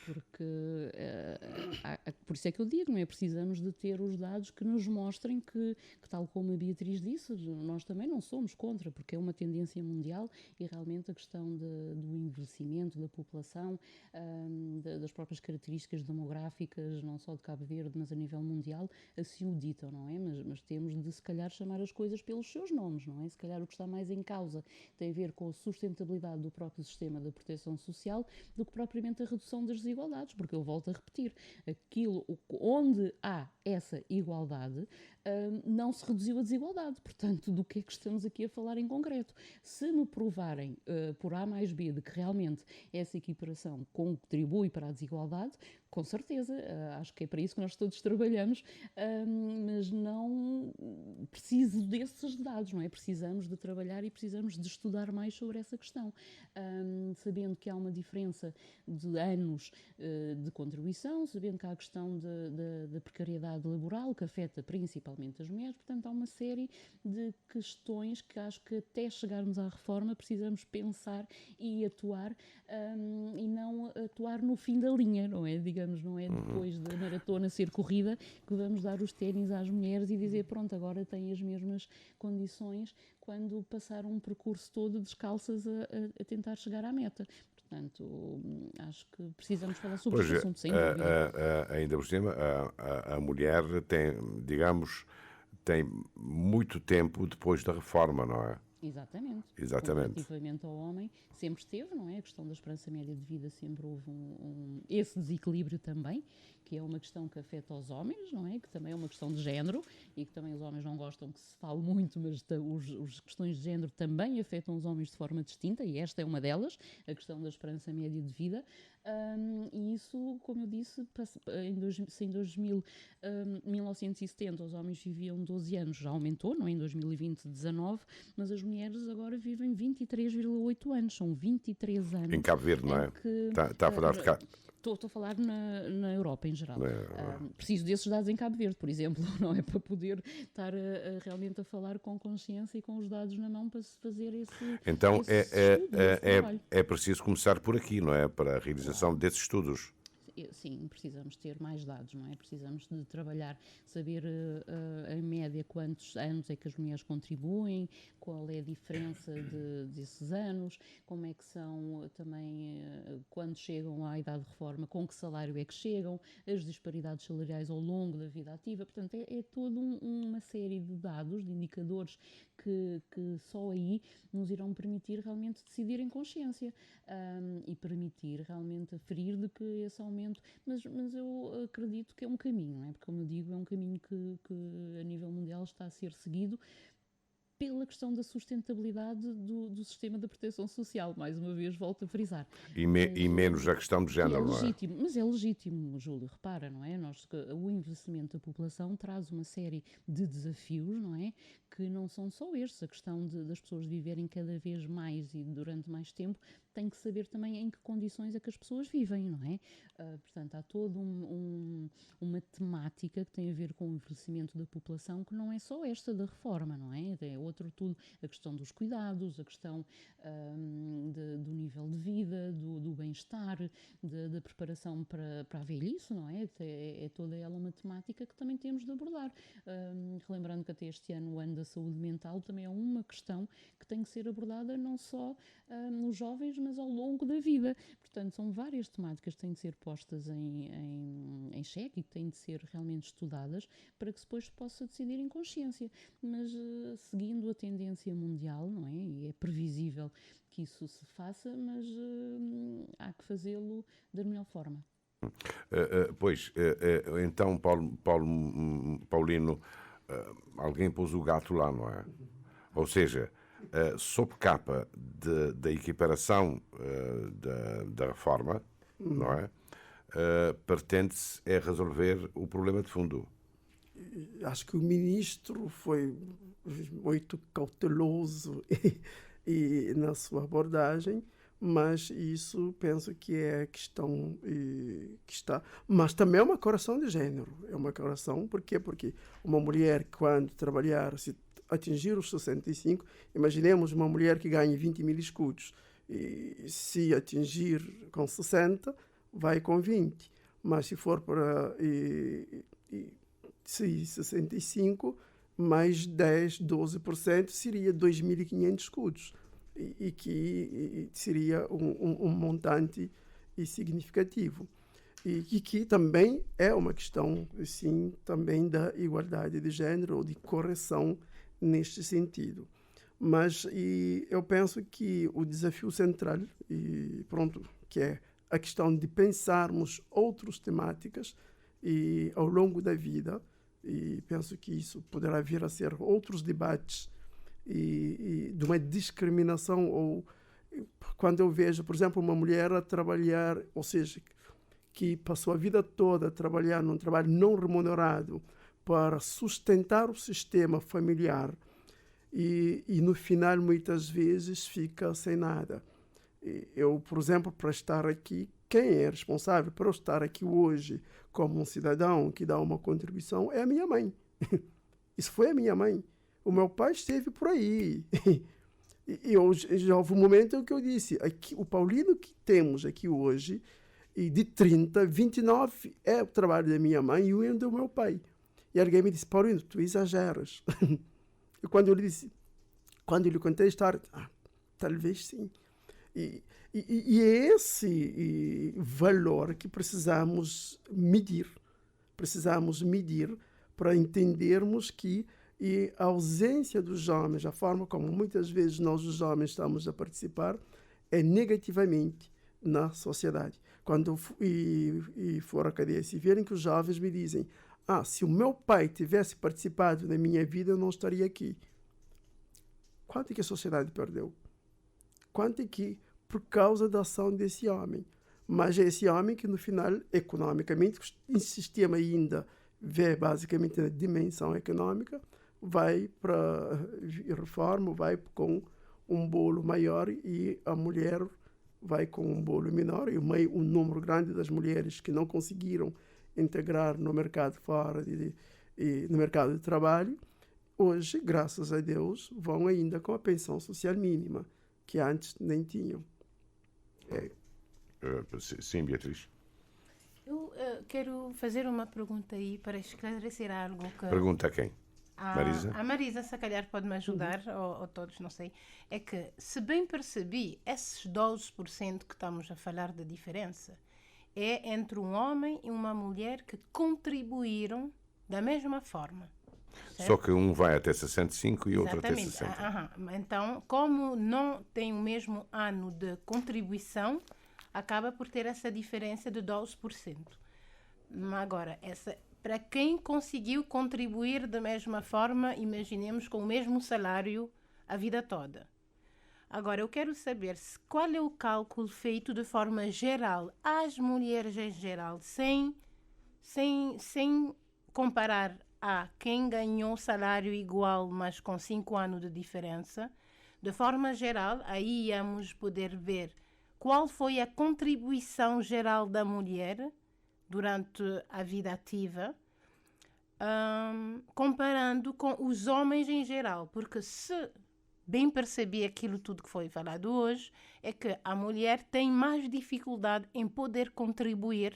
Porque porque por isso é que eu digo, não é? Precisamos de ter os dados que nos mostrem que tal como a Beatriz disse, nós também não somos contra, porque é uma tendência mundial e realmente a questão do envelhecimento da população, das próprias características demográficas, não só de Cabo Verde, mas a nível mundial, assim o ditam, não é? Mas temos de, se calhar, chamar as coisas pelos seus nomes, não é? Se calhar o que está mais em causa tem a ver com a sustentabilidade do próprio sistema da proteção social do que propriamente a redução das desigualdades, porque eu volto a repetir, onde há essa igualdade, não se reduziu a desigualdade. Portanto, do que é que estamos aqui a falar em concreto? Se me provarem por A mais B de que realmente essa equiparação contribui para a desigualdade, com certeza, acho que é para isso que nós todos trabalhamos, mas não preciso desses dados, não é? Precisamos de trabalhar e precisamos de estudar mais sobre essa questão, sabendo que há uma diferença de anos de contribuição, sabendo que há a questão da precariedade laboral, que afeta principalmente as mulheres. Portanto, há uma série de questões que acho que até chegarmos à reforma precisamos pensar e atuar, e não atuar no fim da linha, não é? Digamos, não é depois da maratona ser corrida que vamos dar os ténis às mulheres e dizer, pronto, agora têm as mesmas condições quando passaram um percurso todo descalças a tentar chegar à meta. Portanto, acho que precisamos falar sobre este assunto, sem dúvida. Ainda por cima, a mulher tem, digamos, tem muito tempo depois da reforma, não é? Exatamente. Exatamente. Relativamente ao homem, sempre esteve, não é? A questão da esperança média de vida sempre houve esse desequilíbrio também, que é uma questão que afeta os homens, não é? Que também é uma questão de género e que também os homens não gostam que se fale muito, mas as questões de género também afetam os homens de forma distinta e esta é uma delas, a questão da esperança média de vida. E isso, como eu disse, em 1970 os homens viviam 12 anos, já aumentou, não é? Em 2020, 19, mas as mulheres agora vivem 23,8 anos, são 23 anos. Em Cabo Verde, não é? Está a falar de Cabo. Estou a falar na Europa em geral. Preciso desses dados em Cabo Verde, por exemplo, não é? Para poder estar realmente a falar com consciência e com os dados na mão para se fazer esse Então trabalho. É preciso começar por aqui, não é? Para a realização desses estudos. Sim, precisamos ter mais dados, não é? Precisamos de trabalhar, saber em média quantos anos é que as mulheres contribuem, qual é a diferença desses anos, como é que são também, quando chegam à idade de reforma, com que salário é que chegam, as disparidades salariais ao longo da vida ativa. Portanto, é toda uma série de dados, de indicadores que só aí nos irão permitir realmente decidir em consciência e permitir realmente aferir de que esse aumento. Mas eu acredito que é um caminho, não é? Porque, como eu digo, é um caminho que a nível mundial está a ser seguido pela questão da sustentabilidade do sistema da proteção social. Mais uma vez, volto a frisar. E menos a questão de género, não é? Legítimo, mas é legítimo, Júlio, repara, não é? O envelhecimento da população traz uma série de desafios, não é? Que não são só estes. A questão das pessoas viverem cada vez mais e durante mais tempo tem que saber também em que condições é que as pessoas vivem, não é? Portanto, há toda uma temática que tem a ver com o envelhecimento da população que não é só esta da reforma, não é? É outro tudo, a questão dos cuidados, a questão do nível de vida, do bem-estar, da preparação para a velhice, não é? É toda ela uma temática que também temos de abordar. Relembrando que até este ano, o ano da saúde mental, também é uma questão que tem que ser abordada não só nos jovens, mas ao longo da vida. Portanto, são várias temáticas que têm de ser postas em xeque e que têm de ser realmente estudadas para que depois se possa decidir em consciência. Mas seguindo a tendência mundial, não é? E é previsível que isso se faça, mas há que fazê-lo da melhor forma. Então, Paulino, alguém pôs o gato lá, não é? Ou seja, sob capa da equiparação da reforma, não é? Pretende-se resolver o problema de fundo. Acho que o ministro foi muito cauteloso e na sua abordagem, mas isso penso que é a questão que está. Mas também é uma correção de género. É uma correção, por quê? Porque uma mulher, quando trabalhar, se atingir os 65, imaginemos uma mulher que ganha 20 mil escudos, e se atingir com 60, vai com 20. Mas se for para 65, mais 10, 12% seria 2.500 escudos. E que seria um montante significativo. E que também é uma questão, sim, também da igualdade de género ou de correção neste sentido. Mas eu penso que o desafio central, que é a questão de pensarmos outras temáticas ao longo da vida, e penso que isso poderá vir a ser outros debates de uma discriminação, ou quando eu vejo, por exemplo, uma mulher a trabalhar, ou seja, que passou a vida toda a trabalhar num trabalho não remunerado para sustentar o sistema familiar e no final muitas vezes fica sem nada. Eu, por exemplo, para estar aqui, quem é responsável por eu estar aqui hoje como um cidadão que dá uma contribuição é a minha mãe. Isso foi a minha mãe. O meu pai esteve por aí. E já houve um momento em que eu disse, aqui, o Paulino que temos aqui hoje, e de 30, 29 é o trabalho da minha mãe e o do meu pai. E alguém me disse, Paulino, tu exageras. E quando eu lhe contei a história, talvez sim. E é esse valor que precisamos medir para entendermos que a ausência dos homens, a forma como muitas vezes nós os homens estamos a participar, é negativamente na sociedade. Quando for à cadeia civil, em que os jovens me dizem, se o meu pai tivesse participado da minha vida, eu não estaria aqui. Quanto é que a sociedade perdeu? Quanto é que, por causa da ação desse homem? Mas é esse homem que, no final, economicamente, o sistema ainda vê basicamente na dimensão econômica, vai para reforma, vai com um bolo maior e a mulher vai com um bolo menor, e um número grande das mulheres que não conseguiram integrar no mercado fora no mercado de trabalho, hoje, graças a Deus, vão ainda com a pensão social mínima, que antes nem tinham. Sim, Beatriz. Eu quero fazer uma pergunta aí para esclarecer algo que... Pergunta a quem? Marisa? A Marisa, se calhar, pode me ajudar, ou todos, não sei. É que, se bem percebi, esses 12% que estamos a falar da diferença é entre um homem e uma mulher que contribuíram da mesma forma. Certo? Só que um vai até 65 e outro até 60. Então, como não tem o mesmo ano de contribuição, acaba por ter essa diferença de 12%. Agora, para quem conseguiu contribuir da mesma forma, imaginemos, com o mesmo salário a vida toda. Agora, eu quero saber qual é o cálculo feito de forma geral, às mulheres em geral, sem comparar a quem ganhou salário igual, mas com 5 anos de diferença. De forma geral, aí íamos poder ver qual foi a contribuição geral da mulher durante a vida ativa, comparando com os homens em geral, porque se bem percebi aquilo tudo que foi falado hoje, é que a mulher tem mais dificuldade em poder contribuir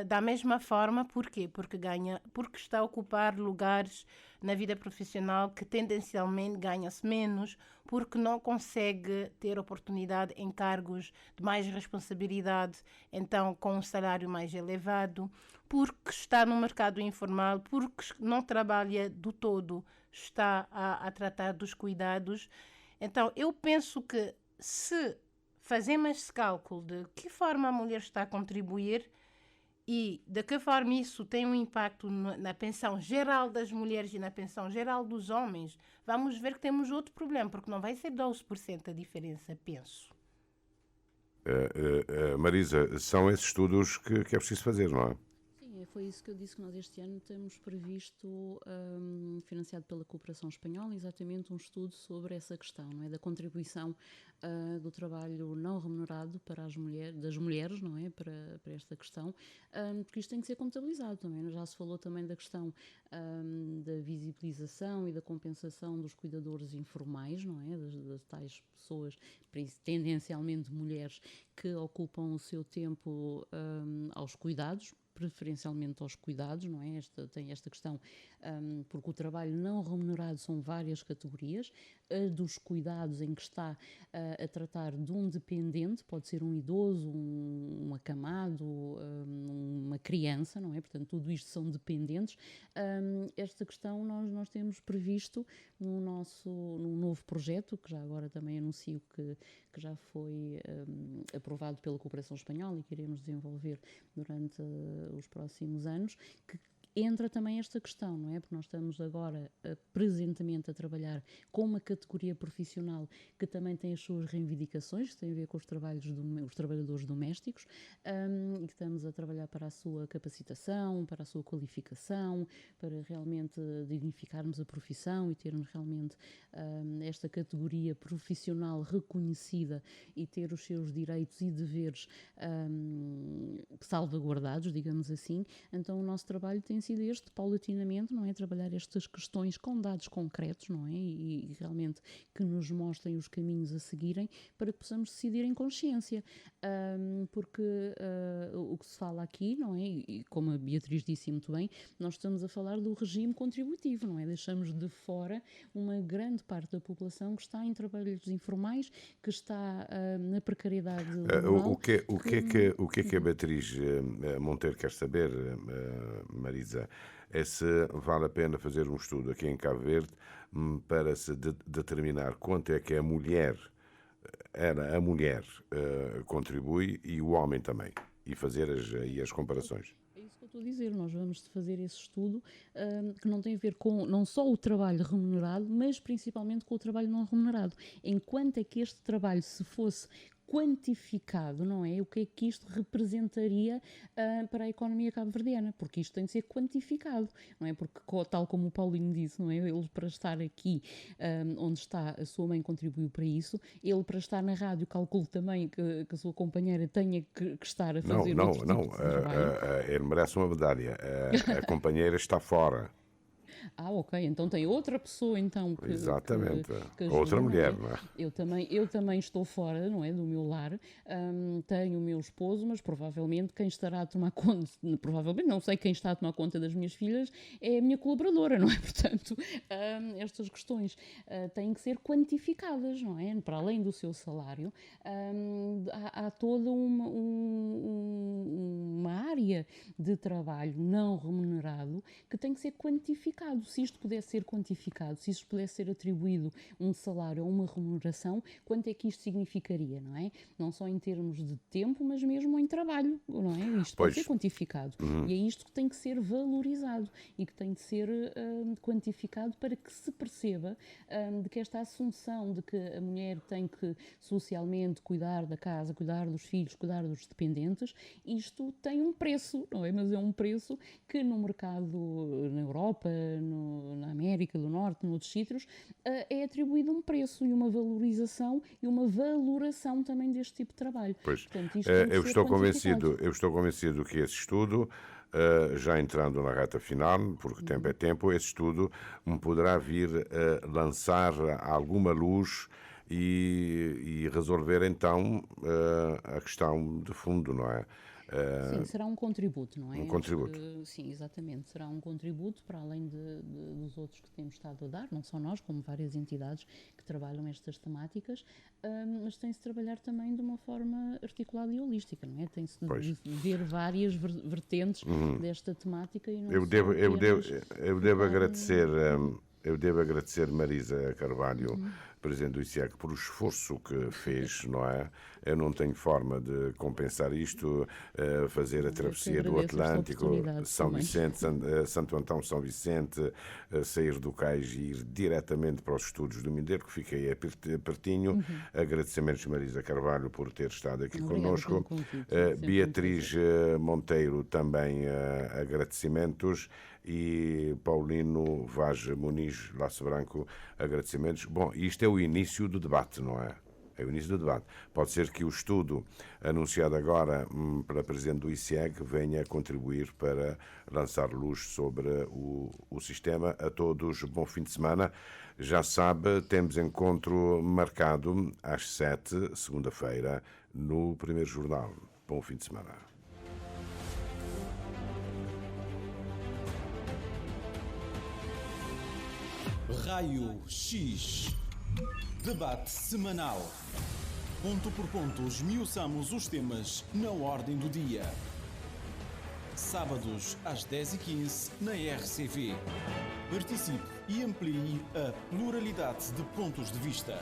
da mesma forma. Porquê? Porque está a ocupar lugares na vida profissional que tendencialmente ganha-se menos, porque não consegue ter oportunidade em cargos de mais responsabilidade, então com um salário mais elevado, porque está no mercado informal, porque não trabalha do todo, está a tratar dos cuidados. Então, eu penso que se fazemos esse cálculo de que forma a mulher está a contribuir e de que forma isso tem um impacto na pensão geral das mulheres e na pensão geral dos homens, vamos ver que temos outro problema, porque não vai ser 12% a diferença, penso. Marisa, são esses estudos que é preciso fazer, não é? Sim, Foi isso que eu disse, que nós este ano temos previsto, financiado pela Cooperação Espanhola, exatamente um estudo sobre essa questão, não é? Da contribuição do trabalho não remunerado para das mulheres, não é? Para esta questão, porque isto tem que ser contabilizado também. Já se falou também da questão da visibilização e da compensação dos cuidadores informais, não é? Das tais pessoas, tendencialmente mulheres, que ocupam o seu tempo aos cuidados, preferencialmente aos cuidados, não é? Tem esta questão, porque o trabalho não remunerado são várias categorias, dos cuidados em que está a tratar de um dependente, pode ser um idoso, um acamado, uma criança, não é? Portanto, tudo isto são dependentes. Esta questão nós temos previsto num novo projeto, que já agora também anuncio que já foi aprovado pela Cooperação Espanhola e que iremos desenvolver durante os próximos anos, que entra também esta questão, não é? Porque nós estamos agora, presentemente, a trabalhar com uma categoria profissional que também tem as suas reivindicações, que tem a ver com os trabalhadores domésticos, e que estamos a trabalhar para a sua capacitação, para a sua qualificação, para realmente dignificarmos a profissão e termos realmente esta categoria profissional reconhecida e ter os seus direitos e deveres salvaguardados, digamos assim. Então o nosso trabalho tem sido paulatinamente, não é? Trabalhar estas questões com dados concretos, não é? E realmente que nos mostrem os caminhos a seguirem para que possamos decidir em consciência. Porque o que se fala aqui, não é? E como a Beatriz disse muito bem, nós estamos a falar do regime contributivo, não é? Deixamos de fora uma grande parte da população que está em trabalhos informais, que está na precariedade laboral. O que é que a Beatriz Monteiro quer saber, Marisa, é se vale a pena fazer um estudo aqui em Cabo Verde para se determinar quanto é que a mulher contribui e o homem também, e fazer as comparações. É isso que eu estou a dizer, nós vamos fazer esse estudo que não tem a ver com não só o trabalho remunerado, mas principalmente com o trabalho não remunerado. Enquanto é que este trabalho, se fosse quantificado, não é? O que é que isto representaria para a economia cabo-verdiana? Porque isto tem de ser quantificado, não é? Porque, tal como o Paulinho disse, não é? Ele, para estar aqui onde está, a sua mãe contribuiu para isso. Ele, para estar na rádio, calculo também que a sua companheira tenha que estar a fazer outro tipo de trabalho. Ele merece uma medalha. A companheira está fora. Ok, então tem outra pessoa então que exatamente, que ajuda, outra mulher, não é? Eu também estou fora, não é, do meu lar, tenho o meu esposo, mas provavelmente quem estará a tomar conta, provavelmente não sei quem está a tomar conta das minhas filhas, é a minha colaboradora, não é? Portanto, estas questões têm que ser quantificadas, não é? Para além do seu salário, há toda uma área de trabalho não remunerado que tem que ser quantificado. Se isto pudesse ser quantificado, se isto pudesse ser atribuído um salário ou uma remuneração, quanto é que isto significaria, não é? Não só em termos de tempo, mas mesmo em trabalho, não é? Isto pode ser quantificado. E é isto que tem que ser valorizado e que tem de ser quantificado para que se perceba de que esta assunção de que a mulher tem que socialmente cuidar da casa, cuidar dos filhos, cuidar dos dependentes, isto tem um preço, não é? Mas é um preço que no mercado, na Europa, na América do Norte, noutros sítios, é atribuído um preço e uma valorização e uma valoração também deste tipo de trabalho. Pois, portanto, isto eu estou convencido que esse estudo, já entrando na reta final, porque tempo é tempo, esse estudo me poderá vir a lançar alguma luz e resolver então a questão de fundo, não é? Sim, será um contributo, não é? Um contributo. Sim, exatamente. Será um contributo para além dos outros que temos estado a dar, não só nós, como várias entidades que trabalham estas temáticas, mas tem-se de trabalhar também de uma forma articulada e holística, não é? Tem-se de ver várias vertentes desta temática e não eu devo agradecer, Marisa Carvalho, Presidente do ICEG, por o esforço que fez, não é? Eu não tenho forma de compensar isto, fazer a travessia do Atlântico, São Vicente, Santo Antão, São Vicente, sair do cais e ir diretamente para os estudos do Mindelo, que fiquei pertinho. Agradecimentos, Marisa Carvalho, por ter estado aqui connosco. Beatriz Monteiro, também agradecimentos. E Paulino Vaz Muniz, Laço Branco, agradecimentos. Bom, isto é o início do debate, não é? É o início do debate. Pode ser que o estudo anunciado agora pela Presidente do ICEG venha contribuir para lançar luz sobre o sistema. A todos, bom fim de semana. Já sabe, temos encontro marcado às 7, segunda-feira, no Primeiro Jornal. Bom fim de semana. Raio X. Debate semanal. Ponto por ponto, esmiuçamos os temas na ordem do dia. Sábados às 10h15 na RCV. Participe e amplie a pluralidade de pontos de vista.